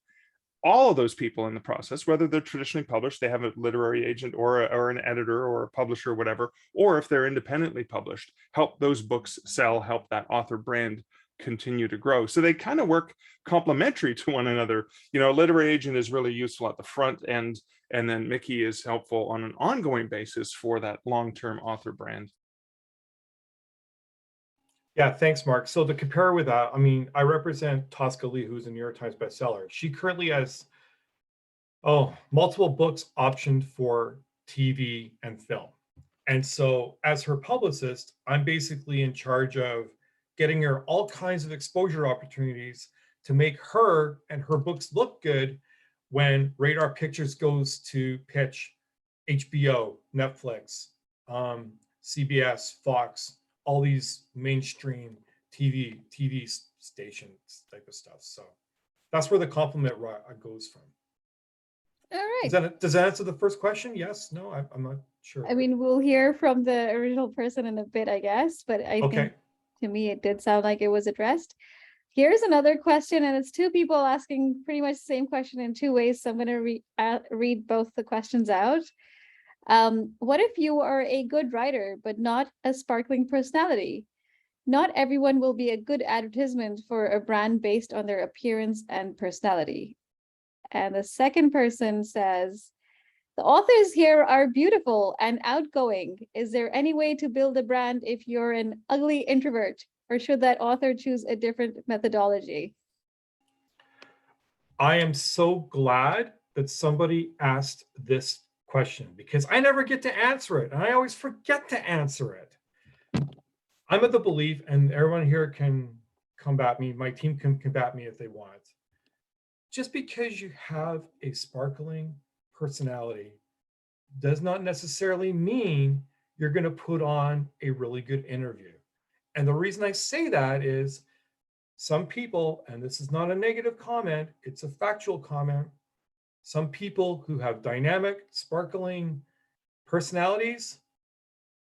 all of those people in the process, whether they're traditionally published, they have a literary agent or an editor or a publisher or whatever, or if they're independently published, help those books sell, help that author brand continue to grow. So they kind of work complementary to one another. You know, a literary agent is really useful at the front end, and then Mickey is helpful on an ongoing basis for that long-term author brand. Yeah, thanks, Mark. So to compare with that, I mean, I represent Tosca Lee, who's a New York Times bestseller. She currently has multiple books optioned for TV and film. And so as her publicist, I'm basically in charge of getting her all kinds of exposure opportunities to make her and her books look good when Radar Pictures goes to pitch HBO, Netflix, CBS, Fox, all these mainstream TV stations type of stuff. So that's where the compliment goes from. All right. Does that answer the first question? Yes, no, I'm not sure. I mean, we'll hear from the original person in a bit, I guess, but I think to me, it did sound like it was addressed. Here's another question, and it's two people asking pretty much the same question in two ways. So I'm going to read both the questions out. What if you are a good writer, but not a sparkling personality? Not everyone will be a good advertisement for a brand based on their appearance and personality. And the second person says, the authors here are beautiful and outgoing. Is there any way to build a brand if you're an ugly introvert, or should that author choose a different methodology? I am so glad that somebody asked this question, because I never get to answer it, and I always forget to answer it. I'm of the belief, and everyone here can combat me, my team can combat me if they want. Just because you have a sparkling personality does not necessarily mean you're going to put on a really good interview. And the reason I say that is some people, and this is not a negative comment, it's a factual comment, some people who have dynamic, sparkling personalities,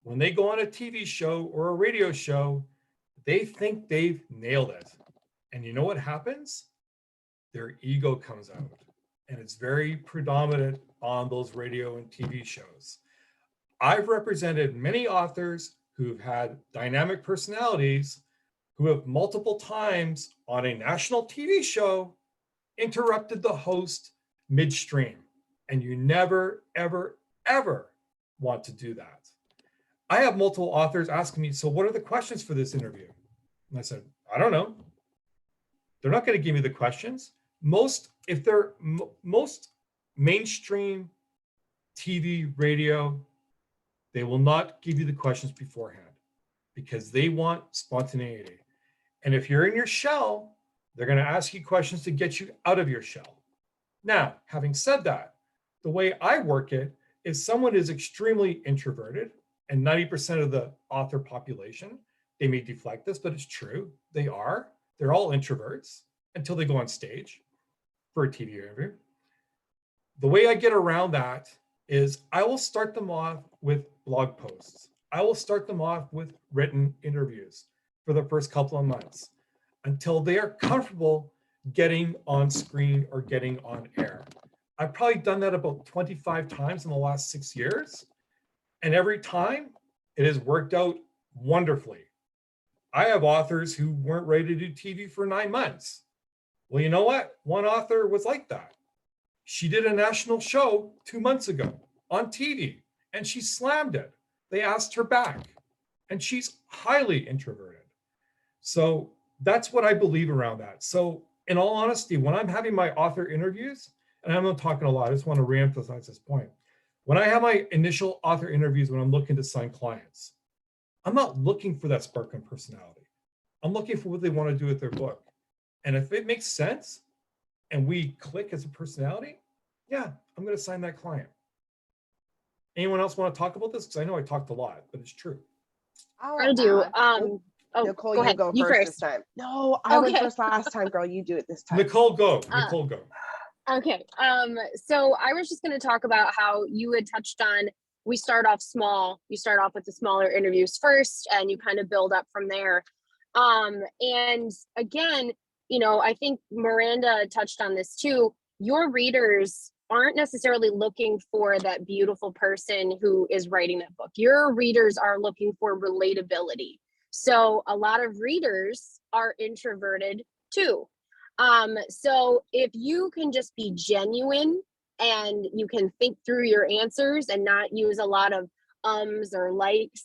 when they go on a TV show or a radio show, they think they've nailed it. And you know what happens? Their ego comes out, and it's very predominant on those radio and TV shows. I've represented many authors who've had dynamic personalities who have multiple times on a national TV show interrupted the host midstream. And you never, ever, ever want to do that. I have multiple authors asking me, so what are the questions for this interview? And I said, I don't know. They're not going to give me the questions. Most mainstream TV, radio, they will not give you the questions beforehand because they want spontaneity. And if you're in your shell, they're going to ask you questions to get you out of your shell. Now, having said that, the way I work it is someone is extremely introverted, and 90% of the author population, they may deflect this, but it's true. They're all introverts until they go on stage for a TV interview. The way I get around that is I will start them off with blog posts. I will start them off with written interviews for the first couple of months until they are comfortable getting on screen or getting on air. I've probably done that about 25 times in the last 6 years. And every time it has worked out wonderfully. I have authors who weren't ready to do TV for 9 months. Well, you know what? One author was like that. She did a national show 2 months ago on TV and she slammed it. They asked her back and she's highly introverted. So that's what I believe around that. So in all honesty, when I'm having my author interviews, and I'm not talking a lot, I just want to reemphasize this point. When I have my initial author interviews, when I'm looking to sign clients, I'm not looking for that spark and personality. I'm looking for what they want to do with their book. And if it makes sense and we click as a personality, yeah, I'm going to sign that client. Anyone else want to talk about this? Because I know I talked a lot, but it's true. I do. Nicole, go you ahead. go You first first. this time. No, I went Okay. first last time, girl. You do it this time. Nicole, go. Nicole, go. Okay. So I was just going to talk about how you had touched on, we start off small. You start off with the smaller interviews first, and you kind of build up from there. And again, I think Miranda touched on this too. Your readers aren't necessarily looking for that beautiful person who is writing that book. Your readers are looking for relatability. So a lot of readers are introverted too. So if you can just be genuine and you can think through your answers and not use a lot of ums or likes,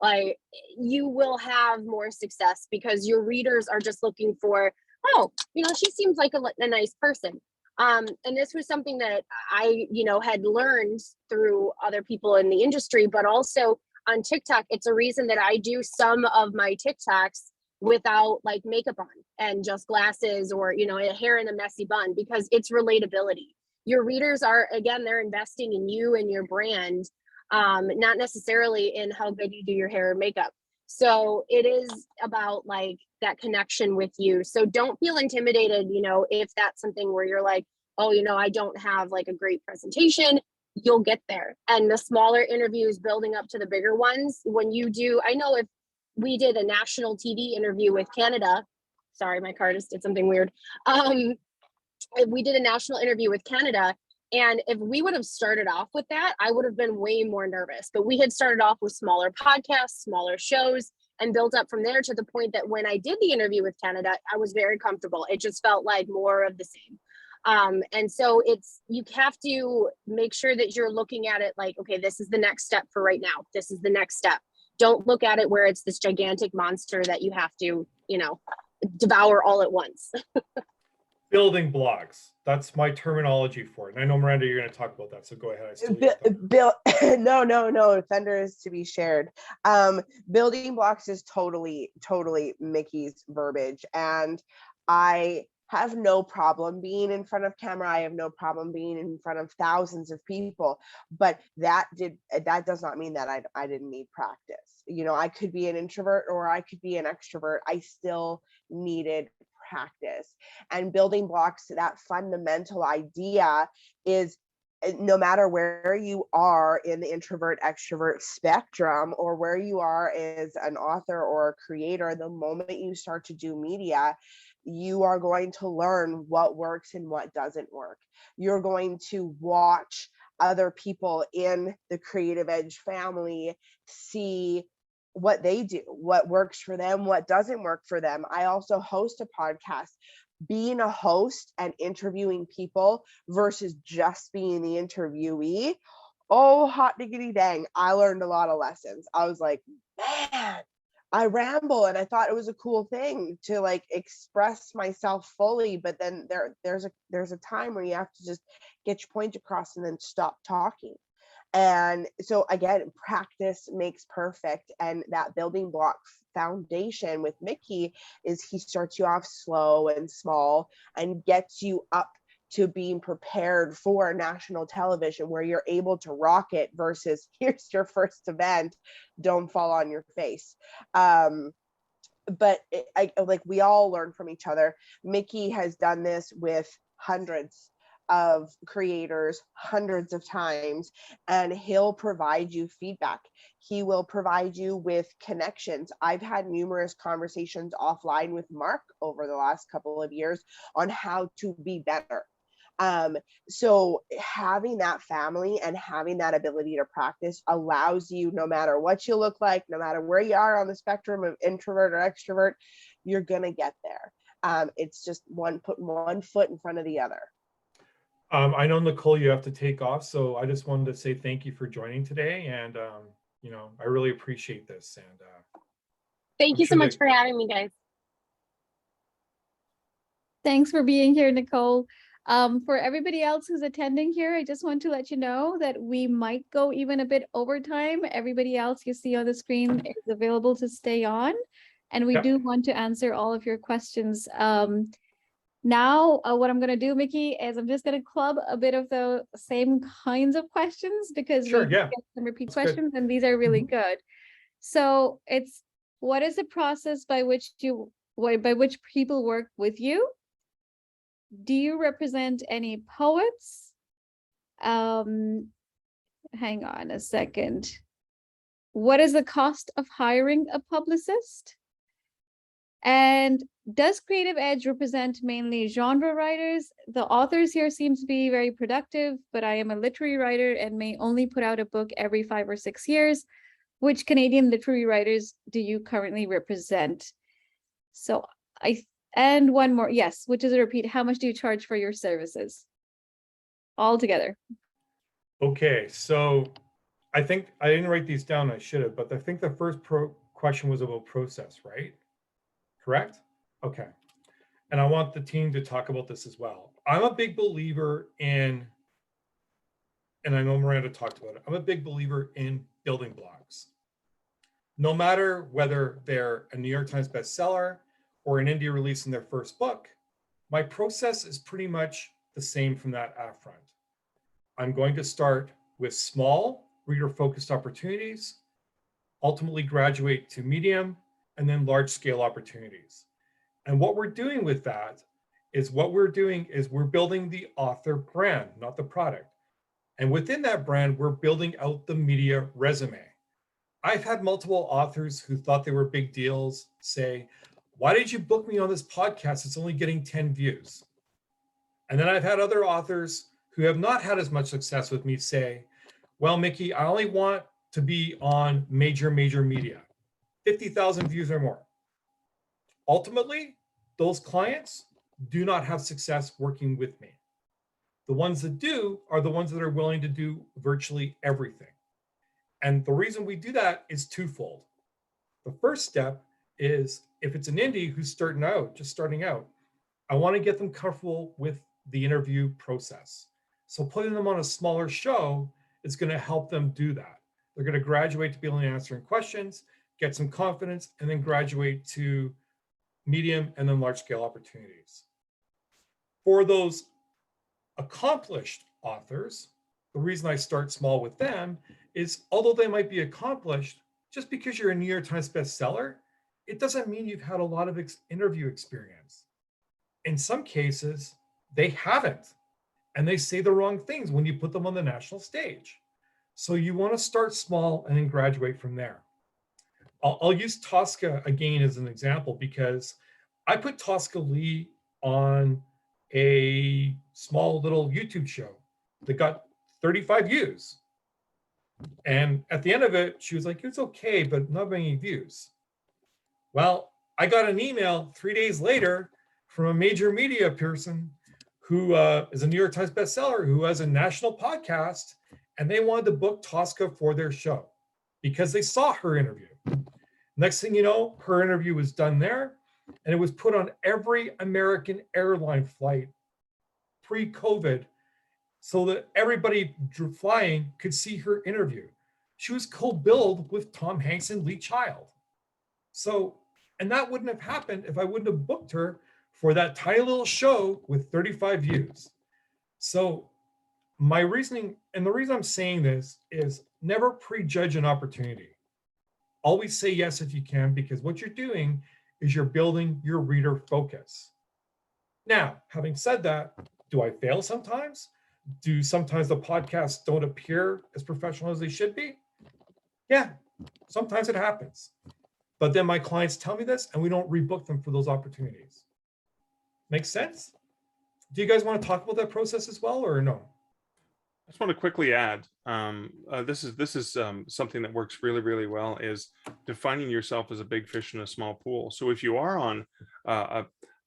like, you will have more success because your readers are just looking for, oh, she seems like a nice person. And this was something that I, had learned through other people in the industry, but also on TikTok. It's a reason that I do some of my TikToks without like makeup on and just glasses or, hair in a messy bun, because it's relatability. Your readers are, again, they're investing in you and your brand, not necessarily in how good you do your hair or makeup. So it is about like that connection with you. So don't feel intimidated, if that's something where you're like, oh, I don't have like a great presentation. You'll get there. And the smaller interviews building up to the bigger ones, when you do, I know if we did a national TV interview with Canada, sorry, my car just did something weird. If we did a national interview with Canada, and if we would have started off with that, I would have been way more nervous. But we had started off with smaller podcasts, smaller shows, and built up from there to the point that when I did the interview with Canada, I was very comfortable. It just felt like more of the same. And so you have to make sure that you're looking at it like, okay, this is the next step for right now. This is the next step. Don't look at it where it's this gigantic monster that you have to, devour all at once. Building blocks. That's my terminology for it. And I know, Miranda, you're going to talk about that. So go ahead. No. Thunder is to be shared. Building blocks is totally Mickey's verbiage. And I have no problem being in front of camera. I have no problem being in front of thousands of people, but that does not mean that I didn't need practice. I could be an introvert or I could be an extrovert. I still needed practice. And building blocks, that fundamental idea is, no matter where you are in the introvert extrovert spectrum, or where you are as an author or a creator, the moment you start to do media, you are going to learn what works and what doesn't work. You're going to watch other people in the Creative Edge family, see what they do, what works for them, what doesn't work for them. I also host a podcast. being a host and interviewing people versus just being the interviewee, oh, hot diggity dang, I learned a lot of lessons. I was like, man, I ramble, and I thought it was a cool thing to like express myself fully, but then there's a time where you have to just get your point across and then stop talking. And so again, practice makes perfect. And that building block foundation with Mickey is he starts you off slow and small and gets you up to being prepared for national television where you're able to rock it versus here's your first event, don't fall on your face. But we all learn from each other. Mickey has done this with hundreds of creators hundreds of times, and he'll provide you feedback. He will provide you with connections. I've had numerous conversations offline with Mark over the last couple of years on how to be better. So having that family and having that ability to practice allows you, no matter what you look like, no matter where you are on the spectrum of introvert or extrovert, you're gonna get there. It's just put one foot in front of the other. I know, Nicole, you have to take off, so I just wanted to say thank you for joining today, and I really appreciate this. And Thank you so much for having me, guys. Thanks for being here, Nicole. For everybody else who's attending here, I just want to let you know that we might go even a bit over time. Everybody else you see on the screen is available to stay on, and we do want to answer all of your questions. Now, what I'm going to do, Mickey, is I'm just going to club a bit of the same kinds of questions because we get some repeat questions, and these are really good. So it's, what is the process by which people work with you? Do you represent any poets? Hang on a second. What is the cost of hiring a publicist? And does Creative Edge represent mainly genre writers? The authors here seem to be very productive, but I am a literary writer and may only put out a book every 5 or 6 years. Which Canadian literary writers do you currently represent? So and one more, yes, which is a repeat. How much do you charge for your services? All together. Okay, so I think I didn't write these down. I should have, but I think the first question was about process, right? Correct? Okay. And I want the team to talk about this as well. I'm a big believer in, and I know Miranda talked about it, I'm a big believer in building blocks. No matter whether they're a New York Times bestseller or an indie releasing their first book, my process is pretty much the same from that up front. I'm going to start with small reader-focused opportunities, ultimately graduate to medium, and then large-scale opportunities. And what we're doing with that is we're building the author brand, not the product. And within that brand, we're building out the media resume. I've had multiple authors who thought they were big deals say, why did you book me on this podcast? It's only getting 10 views. And then I've had other authors who have not had as much success with me say, well, Mickey, I only want to be on major media, 50,000 views or more. Ultimately, those clients do not have success working with me. The ones that do are the ones that are willing to do virtually everything. And the reason we do that is twofold. The first step is if it's an indie who's just starting out, I want to get them comfortable with the interview process. So putting them on a smaller show is going to help them do that. They're going to graduate to be able to answer questions, get some confidence, and then graduate to medium and then large scale opportunities. For those accomplished authors, the reason I start small with them is although they might be accomplished, just because you're a New York Times bestseller, it doesn't mean you've had a lot of interview experience. In some cases, they haven't, and they say the wrong things when you put them on the national stage. So you want to start small and then graduate from there. I'll use Tosca again as an example because I put Tosca Lee on a small little YouTube show that got 35 views. And at the end of it, she was like, it's okay, but not many views. Well, I got an email 3 days later from a major media person who is a New York Times bestseller, who has a national podcast, and they wanted to book Tosca for their show because they saw her interview. Next thing you know, her interview was done there, and it was put on every American airline flight pre-COVID so that everybody flying could see her interview. She was co-billed with Tom Hanks and Lee Child. So, and that wouldn't have happened if I wouldn't have booked her for that tiny little show with 35 views. So my reasoning, and the reason I'm saying this is never prejudge an opportunity. Always say yes if you can, because what you're doing is you're building your reader focus. Now, having said that, do I fail sometimes? Do sometimes the podcasts don't appear as professional as they should be? Yeah, sometimes it happens. But then my clients tell me this and we don't rebook them for those opportunities. Make sense? Do you guys want to talk about that process as well, or no? I just want to quickly add, this is something that works really, really well, is defining yourself as a big fish in a small pool. So if you are on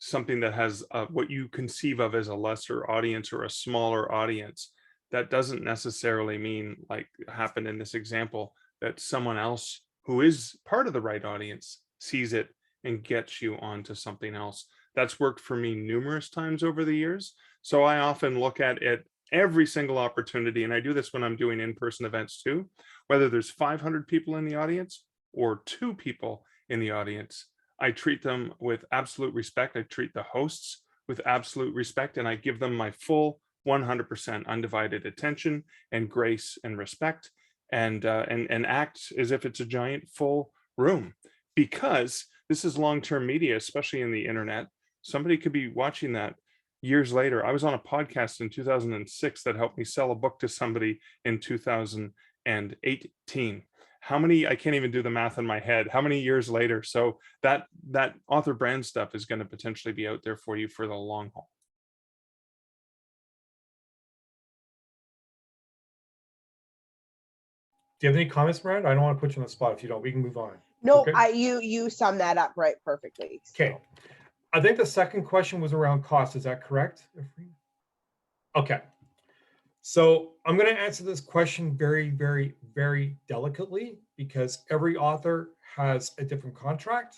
something that has what you conceive of as a lesser audience or a smaller audience, that doesn't necessarily mean, like happened in this example, that someone else who is part of the right audience sees it and gets you onto something else. That's worked for me numerous times over the years. So I often look at it every single opportunity, and I do this when I'm doing in-person events too, whether there's 500 people in the audience or 2 people in the audience, I treat them with absolute respect. I treat the hosts with absolute respect, and I give them my full 100% undivided attention and grace and respect, and act as if it's a giant full room, because this is long-term media, especially in the internet. Somebody could be watching that years later. I was on a podcast in 2006 that helped me sell a book to somebody in 2018. How many, I can't even do the math in my head, how many years later? So that author brand stuff is going to potentially be out there for you for the long haul. Do you have any comments, Miranda? I don't want to put you on the spot. If you don't, we can move on. No, Okay? you summed that up right perfectly. Okay. I think the second question was around cost. Is that correct? Okay. So I'm going to answer this question very, very, very delicately, because every author has a different contract,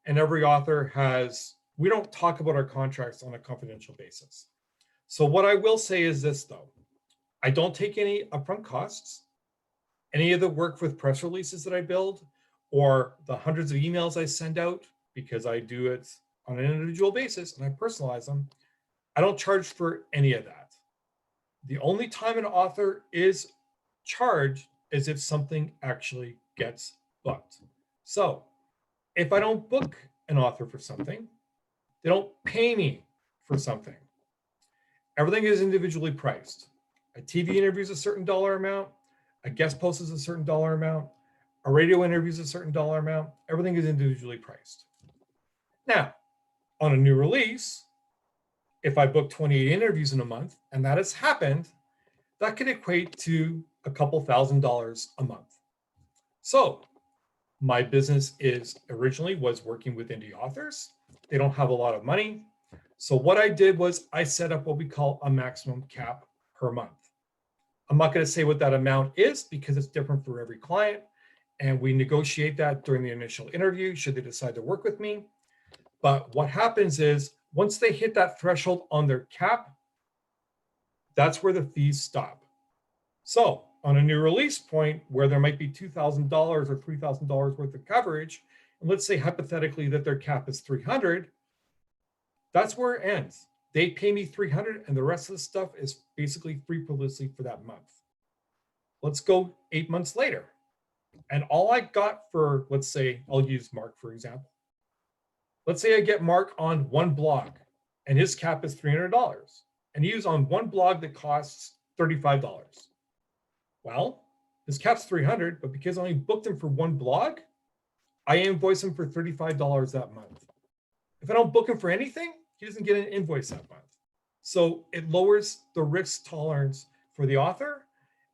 and every author has, we don't talk about our contracts on a confidential basis. So what I will say is this, though. I don't take any upfront costs. Any of the work with press releases that I build, or the hundreds of emails I send out, because I do it on an individual basis and I personalize them, I don't charge for any of that. The only time an author is charged is if something actually gets booked. So if I don't book an author for something, they don't pay me for something. Everything is individually priced. A TV interview is a certain dollar amount. A guest post is a certain dollar amount. A radio interview is a certain dollar amount. Everything is individually priced. Now, on a new release, if I book 28 interviews in a month, and that has happened, that can equate to a couple $1,000s a month. So my business originally was working with indie authors. They don't have a lot of money. So what I did was I set up what we call a maximum cap per month. I'm not going to say what that amount is because it's different for every client. And we negotiate that during the initial interview, should they decide to work with me. But what happens is once they hit that threshold on their cap, that's where the fees stop. So on a new release point where there might be $2,000 or $3,000 worth of coverage, and let's say hypothetically that their cap is 300, that's where it ends. They pay me 300 and the rest of the stuff is basically free publicity for that month. Let's go 8 months later. And all I got for, let's say, I'll use Mark, for example. Let's say I get Mark on one blog and his cap is $300 and he's on one blog that costs $35. Well, his cap's 300, but because I only booked him for one blog, I invoice him for $35 that month. If I don't book him for anything, he doesn't get an invoice that month. So it lowers the risk tolerance for the author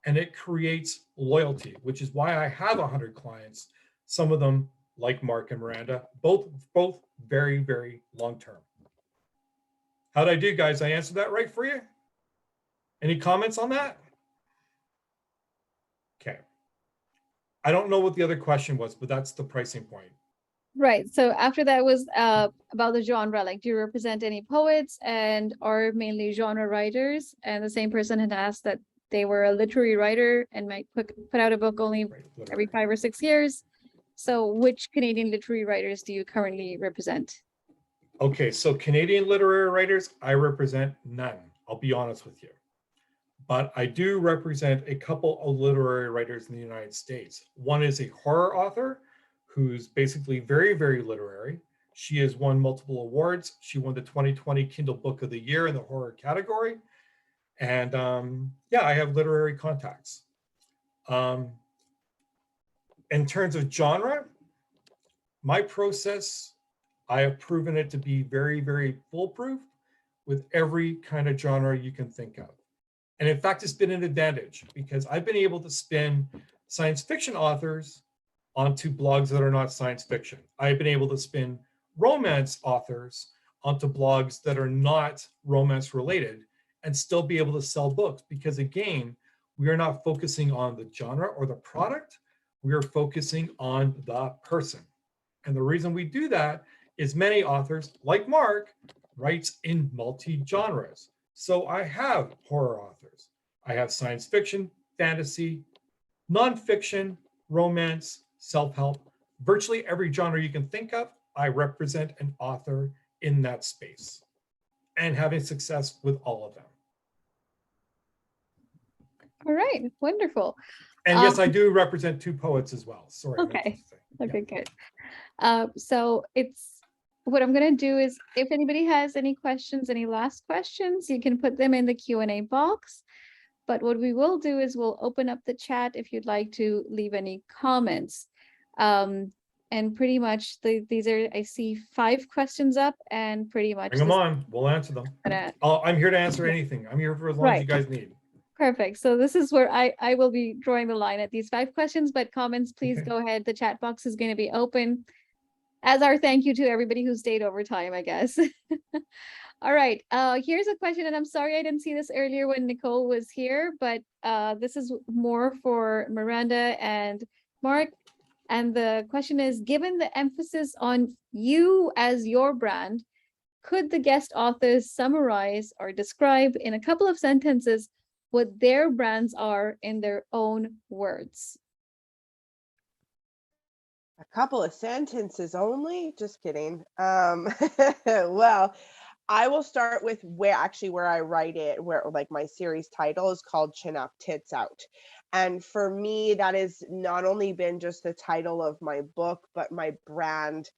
and it creates loyalty, which is why I have 100 clients, some of them like Mark and Miranda, both very, very long-term. How'd I do, guys? I answered that right for you? Any comments on that? Okay. I don't know what the other question was, but that's the pricing point. Right. So after that was about the genre. Like, do you represent any poets and are mainly genre writers? And the same person had asked that they were a literary writer and might put out a book only Right, every literary. 5 or 6 years. So which Canadian literary writers do you currently represent? Okay, so Canadian literary writers, I represent none. I'll be honest with you. But I do represent a couple of literary writers in the United States. One is a horror author who's basically very, very literary. She has won multiple awards. She won the 2020 Kindle Book of the Year in the horror category. And yeah, I have literary contacts. In terms of genre, my process, I have proven it to be very, very foolproof with every kind of genre you can think of. And in fact, it's been an advantage because I've been able to spin science fiction authors onto blogs that are not science fiction. I've been able to spin romance authors onto blogs that are not romance related and still be able to sell books because, again, we are not focusing on the genre or the product. We are focusing on the person. And the reason we do that is many authors, like Mark, writes in multi-genres. So I have horror authors. I have science fiction, fantasy, nonfiction, romance, self-help. Virtually every genre you can think of, I represent an author in that space and having success with all of them. All right, wonderful. And yes, I do represent 2 poets as well. Sorry. Okay. Okay, Yeah. good. So it's what I'm going to do is if anybody has any questions, any last questions, you can put them in the Q&A box. But what we will do is we'll open up the chat if you'd like to leave any comments. And pretty much these are, I see 5 questions up and pretty much. Bring them on. We'll answer them. I'm here to answer anything. I'm here for as long as you guys need. Perfect. So this is where I will be drawing the line at these 5 questions, but comments, please Okay. go ahead. The chat box is going to be open as our thank you to everybody who stayed over time, I guess. All right. Here's a question, and I'm sorry I didn't see this earlier when Nicole was here, but this is more for Miranda and Mark. And the question is, given the emphasis on you as your brand, could the guest authors summarize or describe in a couple of sentences what their brands are in their own words? A couple of sentences only? Just kidding. Well, I will start with where I write it, where like my series title is called Chin Up, Tits Out. And for me, that has not only been just the title of my book, but my brand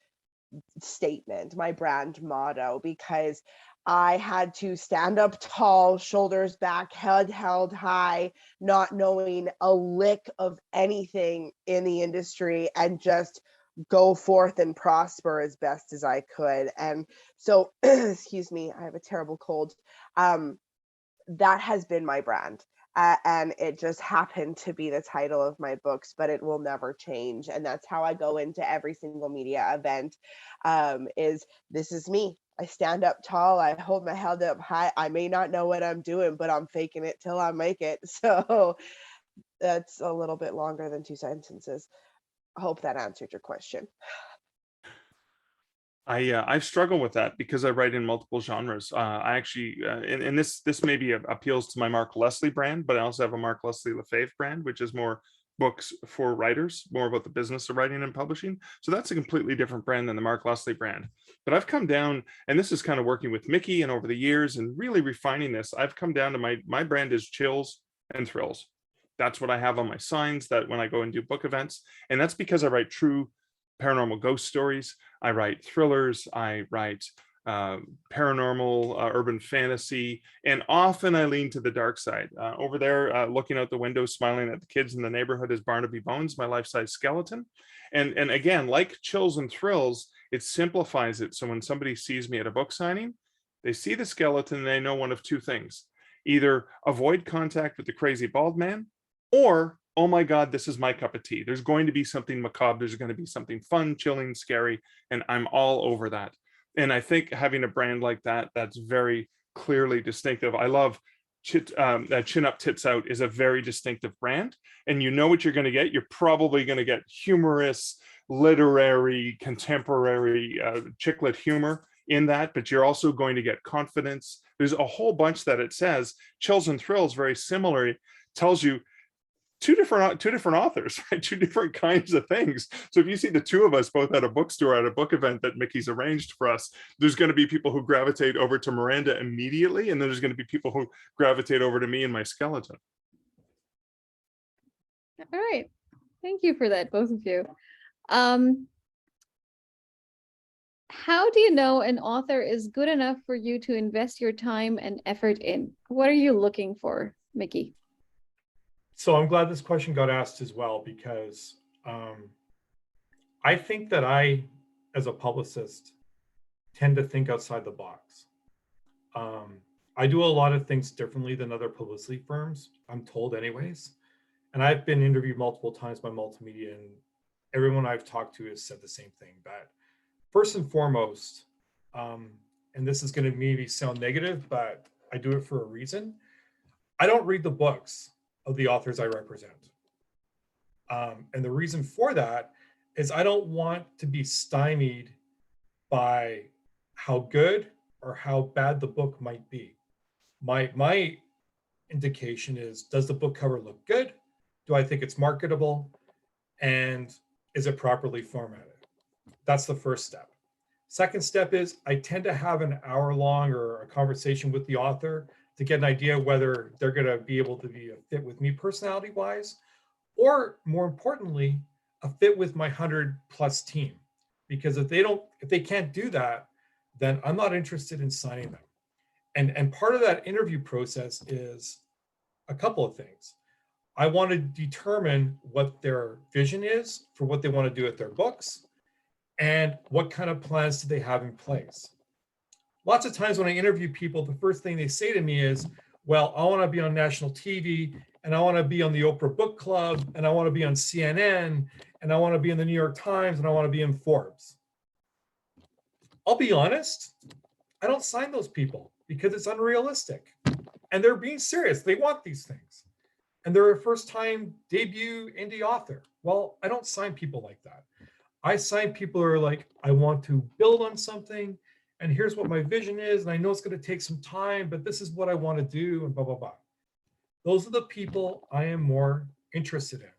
statement, my brand motto, because I had to stand up tall, shoulders back, head held high, not knowing a lick of anything in the industry and just go forth and prosper as best as I could. And so, excuse me, I have a terrible cold. That has been my brand. And it just happened to be the title of my books, but it will never change. And that's how I go into every single media event, is this is me. I stand up tall. I hold my head up high. I may not know what I'm doing, but I'm faking it till I make it. So that's a little bit longer than 2 sentences. I hope that answered your question. I've struggled with that because I write in multiple genres. I actually, and this maybe appeals to my Mark Leslie brand, but I also have a Mark Leslie Lefebvre brand, which is more books for writers, more about the business of writing and publishing. So that's a completely different brand than the Mark Leslie brand. But I've come down, and this is kind of working with Mickey and over the years and really refining this. I've come down to my brand is chills and thrills. That's what I have on my signs that when I go and do book events. And that's because I write true paranormal ghost stories. I write thrillers. I write paranormal, urban fantasy, and often I lean to the dark side. Over there, looking out the window, smiling at the kids in the neighborhood is Barnaby Bones, my life-size skeleton. And again, like chills and thrills, it simplifies it. So when somebody sees me at a book signing, they see the skeleton and they know one of 2 things. Either avoid contact with the crazy bald man, or, oh my God, this is my cup of tea. There's going to be something macabre. There's going to be something fun, chilling, scary, and I'm all over that. And I think having a brand like that, that's very clearly distinctive. I love Chin Up, Tits Out is a very distinctive brand, and you know what you're going to get. You're probably going to get humorous, literary, contemporary chick lit humor in that, but you're also going to get confidence. There's a whole bunch that it says. Chills and Thrills, very similarly, tells you two different authors, right? Two different kinds of things. So if you see the two of us both at a bookstore at a book event that Mickey's arranged for us, there's going to be people who gravitate over to Miranda immediately, and then there's going to be people who gravitate over to me and my skeleton. All right. Thank you for that, both of you. How do you know an author is good enough for you to invest your time and effort in? What are you looking for, Mickey? So I'm glad this question got asked as well, because I think that I, as a publicist, tend to think outside the box. I do a lot of things differently than other publicity firms, I'm told anyways. And I've been interviewed multiple times by multimedia, and everyone I've talked to has said the same thing. But first and foremost, and this is going to maybe sound negative, but I do it for a reason. I don't read the books of the authors I represent. And the reason for that is I don't want to be stymied by how good or how bad the book might be. My indication is, does the book cover look good? Do I think it's marketable? And is it properly formatted? That's the first step. Second step is I tend to have an hour long or a conversation with the author to get an idea whether they're going to be able to be a fit with me personality wise, or more importantly, a fit with my 100+ team. Because if they can't do that, then I'm not interested in signing them. And part of that interview process is a couple of things. I want to determine what their vision is for what they want to do with their books, and what kind of plans do they have in place. Lots of times when I interview people, the first thing they say to me is, well, I want to be on national TV, and I want to be on the Oprah Book Club, and I want to be on CNN, and I want to be in the New York Times, and I want to be in Forbes. I'll be honest, I don't sign those people because it's unrealistic. And they're being serious. They want these things. And they're a first-time debut indie author. Well, I don't sign people like that. I sign people who are like, I want to build on something, and here's what my vision is, and I know it's going to take some time, but this is what I want to do, and blah, blah, blah. Those are the people I am more interested in,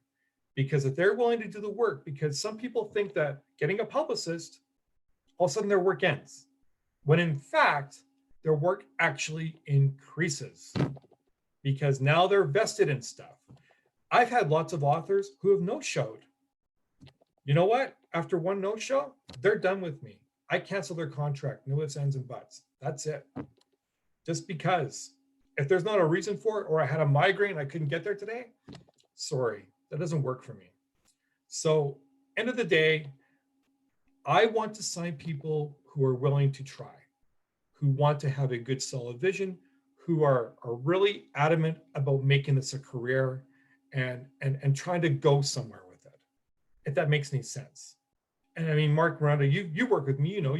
because if they're willing to do the work, because some people think that getting a publicist, all of a sudden their work ends, when in fact, their work actually increases, because now they're vested in stuff. I've had lots of authors who have no-showed. You know what? After one no-show, they're done with me. I cancel their contract, no ifs, ands, and buts. That's it. Just because. If there's not a reason for it, or I had a migraine, I couldn't get there today, sorry, that doesn't work for me. So, end of the day, I want to sign people who are willing to try, who want to have a good, solid vision, who are really adamant about making this a career and trying to go somewhere with it, if that makes any sense. And I mean, Mark, Miranda, you work with me, you know,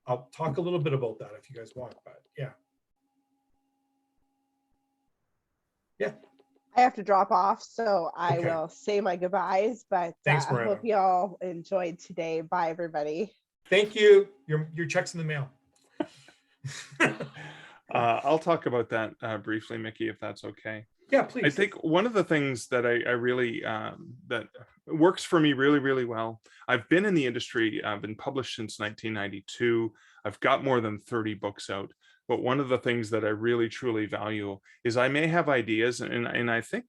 I'll talk a little bit about that if you guys want, but yeah. Yeah. I have to drop off, so I Okay. will say my goodbyes, but Thanks, I Miranda. hope you all enjoyed today. Bye, everybody. Thank you. Your check's in the mail. I'll talk about that briefly, Mickey, if that's okay. Yeah, please. I think one of the things that I really, that works for me really, really well, I've been in the industry, I've been published since 1992. I've got more than 30 books out. But one of the things that I really, truly value is I may have ideas, and I think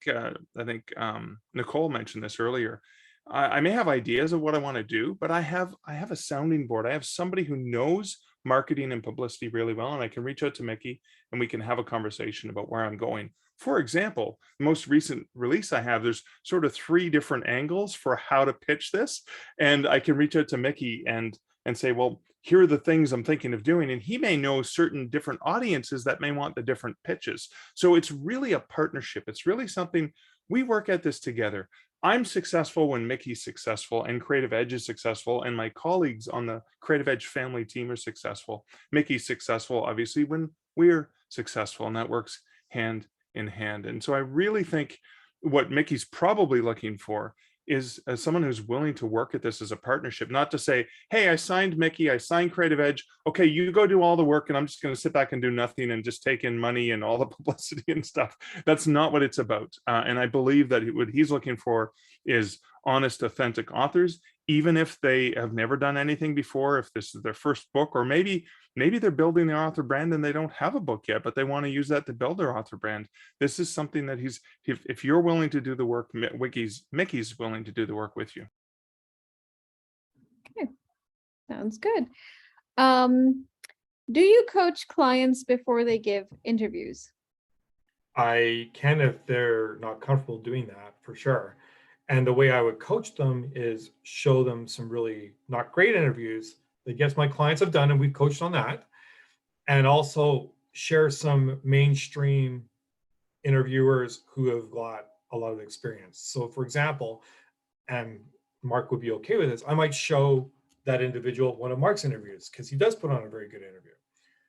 Nicole mentioned this earlier. I may have ideas of what I want to do, but I have a sounding board. I have somebody who knows marketing and publicity really well, and I can reach out to Mickey and we can have a conversation about where I'm going. For example, the most recent release I have, there's sort of 3 different angles for how to pitch this, and I can reach out to Mickey and say, well, here are the things I'm thinking of doing, and he may know certain different audiences that may want the different pitches. So it's really a partnership. It's really something, we work at this together. I'm successful when Mickey's successful and Creative Edge is successful, and my colleagues on the Creative Edge family team are successful. Mickey's successful, obviously, when we're successful, and that works hand in hand. And so I really think what Mickey's probably looking for is someone who's willing to work at this as a partnership, not to say, hey, I signed Mickey, I signed Creative Edge, okay, you go do all the work and I'm just going to sit back and do nothing and just take in money and all the publicity and stuff. That's not what it's about. And I believe that what he's looking for is honest, authentic authors, even if they have never done anything before, if this is their first book, or maybe they're building their author brand and they don't have a book yet, but they want to use that to build their author brand. This is something that if you're willing to do the work, Mickey's willing to do the work with you. Okay, sounds good. Do you coach clients before they give interviews? I can if they're not comfortable doing that, for sure. And the way I would coach them is show them some really not great interviews that, yes, my clients have done, and we've coached on that. And also share some mainstream interviewers who have got a lot of experience. So for example, and Mark would be okay with this, I might show that individual one of Mark's interviews because he does put on a very good interview.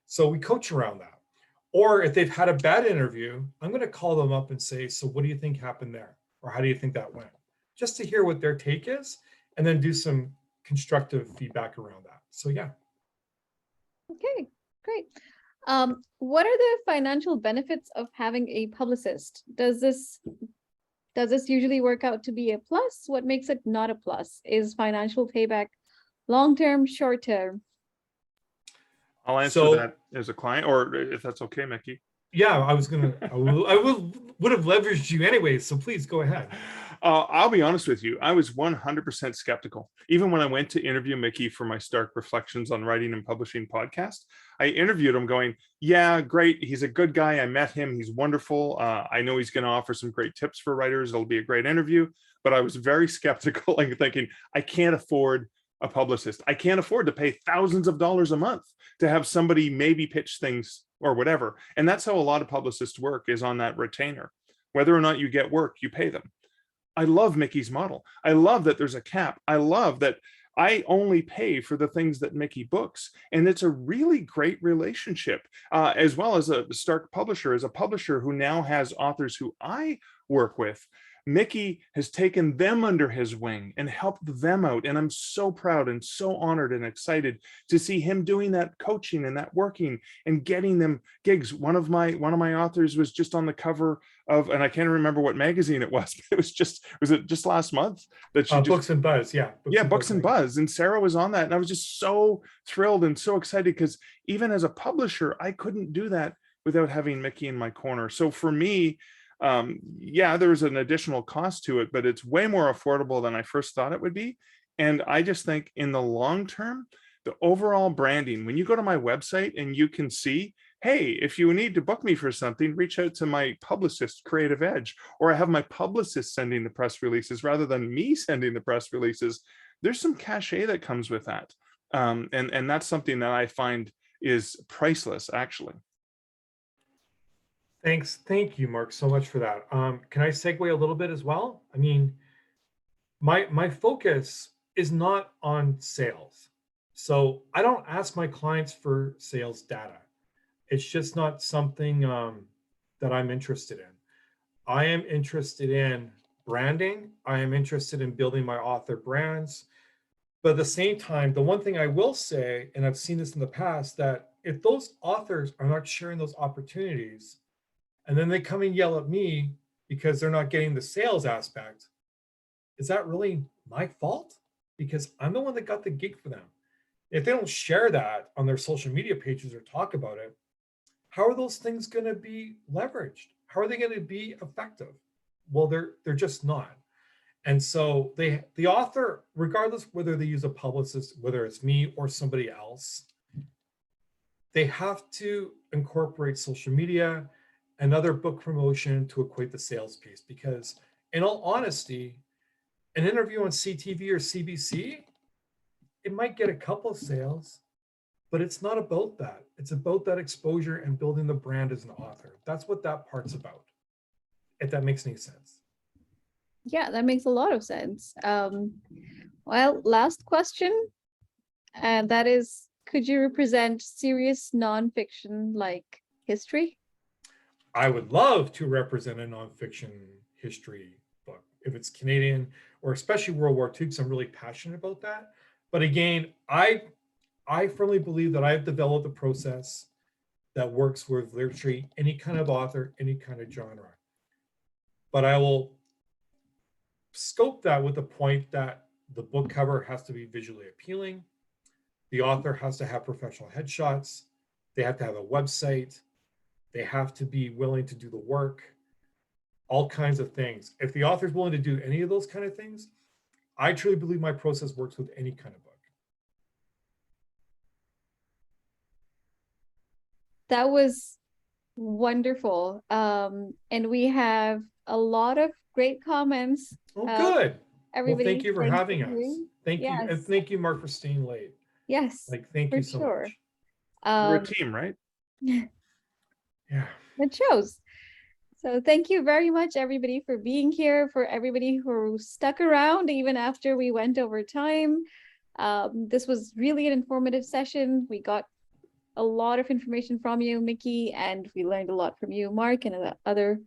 So we coach around that. Or if they've had a bad interview, I'm going to call them up and say, so what do you think happened there? Or how do you think that went? Just to hear what their take is, and then do some constructive feedback around that. So yeah. Okay, great. What are the financial benefits of having a publicist? Does this usually work out to be a plus? What makes it not a plus? Is financial payback long-term, short-term? I'll answer that as a client, or if that's okay, Mickey. Yeah, I would have leveraged you anyway, so please go ahead. I'll be honest with you. I was 100% skeptical. Even when I went to interview Mickey for my Stark Reflections on Writing and Publishing podcast, I interviewed him going, yeah, great. He's a good guy. I met him. He's wonderful. I know he's going to offer some great tips for writers. It'll be a great interview. But I was very skeptical, like thinking, I can't afford a publicist. I can't afford to pay thousands of dollars a month to have somebody maybe pitch things or whatever. And that's how a lot of publicists work, is on that retainer. Whether or not you get work, you pay them. I love Mickey's model. I love that there's a cap. I love that I only pay for the things that Mickey books. And it's a really great relationship, as well as a Stark publisher, as a publisher who now has authors who I work with. Mickey has taken them under his wing and helped them out. And I'm so proud and so honored and excited to see him doing that coaching and that working and getting them gigs. One of my authors was just on the cover of, and I can't remember what magazine it was, but was it just last month that she Books and Buzz, yeah. Books and Buzz. And Sarah was on that. And I was just so thrilled and so excited, because even as a publisher, I couldn't do that without having Mickey in my corner. So for me, yeah, there's an additional cost to it, but it's way more affordable than I first thought it would be. And I just think in the long term, the overall branding, when you go to my website and you can see, hey, if you need to book me for something, reach out to my publicist, Creative Edge, or I have my publicist sending the press releases rather than me sending the press releases. There's some cachet that comes with that. And that's something that I find is priceless, actually. Thanks. Thank you, Mark, so much for that. Can I segue a little bit as well? I mean, my focus is not on sales. So I don't ask my clients for sales data. It's just not something that I'm interested in. I am interested in branding. I am interested in building my author brands. But at the same time, the one thing I will say, and I've seen this in the past, that if those authors are not sharing those opportunities, and then they come and yell at me because they're not getting the sales aspect, is that really my fault? Because I'm the one that got the gig for them. If they don't share that on their social media pages or talk about it, how are those things going to be leveraged? How are they going to be effective? Well, they're just not. And so the author, regardless whether they use a publicist, whether it's me or somebody else, they have to incorporate social media and other book promotion to equate the sales piece. Because in all honesty, an interview on CTV or CBC, it might get a couple of sales, but it's not about that. It's about that exposure and building the brand as an author. That's what that part's about, if that makes any sense. Yeah, that makes a lot of sense. Well, last question, and that is, could you represent serious nonfiction like history? I would love to represent a nonfiction history book, if it's Canadian or especially World War II, because I'm really passionate about that. But again, I firmly believe that I've developed a process that works with literally any kind of author, any kind of genre. But I will scope that with the point that the book cover has to be visually appealing. The author has to have professional headshots. They have to have a website. They have to be willing to do the work, all kinds of things. If the author's willing to do any of those kind of things, I truly believe my process works with any kind of book. That was wonderful. And we have a lot of great comments. Oh, good. Everybody, well, thank you for thanks having us. viewing. Thank you. And Yes. thank you, Mark, for staying late. Yes, Like, thank for you so sure. much. We're a team, right? Yeah. It shows. So thank you very much, everybody, for being here, for everybody who stuck around even after we went over time. This was really an informative session. We got a lot of information from you, Mickey, and we learned a lot from you, Mark, and the other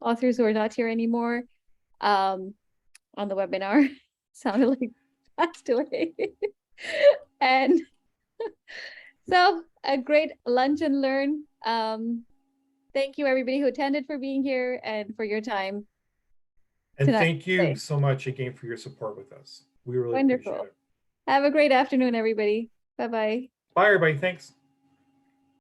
authors who are not here anymore on the webinar. Sounded like passed away. And so a great lunch and learn. Thank you, everybody who attended, for being here and for your time. And tonight. thank you so much again for your support with us. We really Wonderful. appreciate it. Have a great afternoon, everybody. Bye-bye. Bye, everybody. Thanks.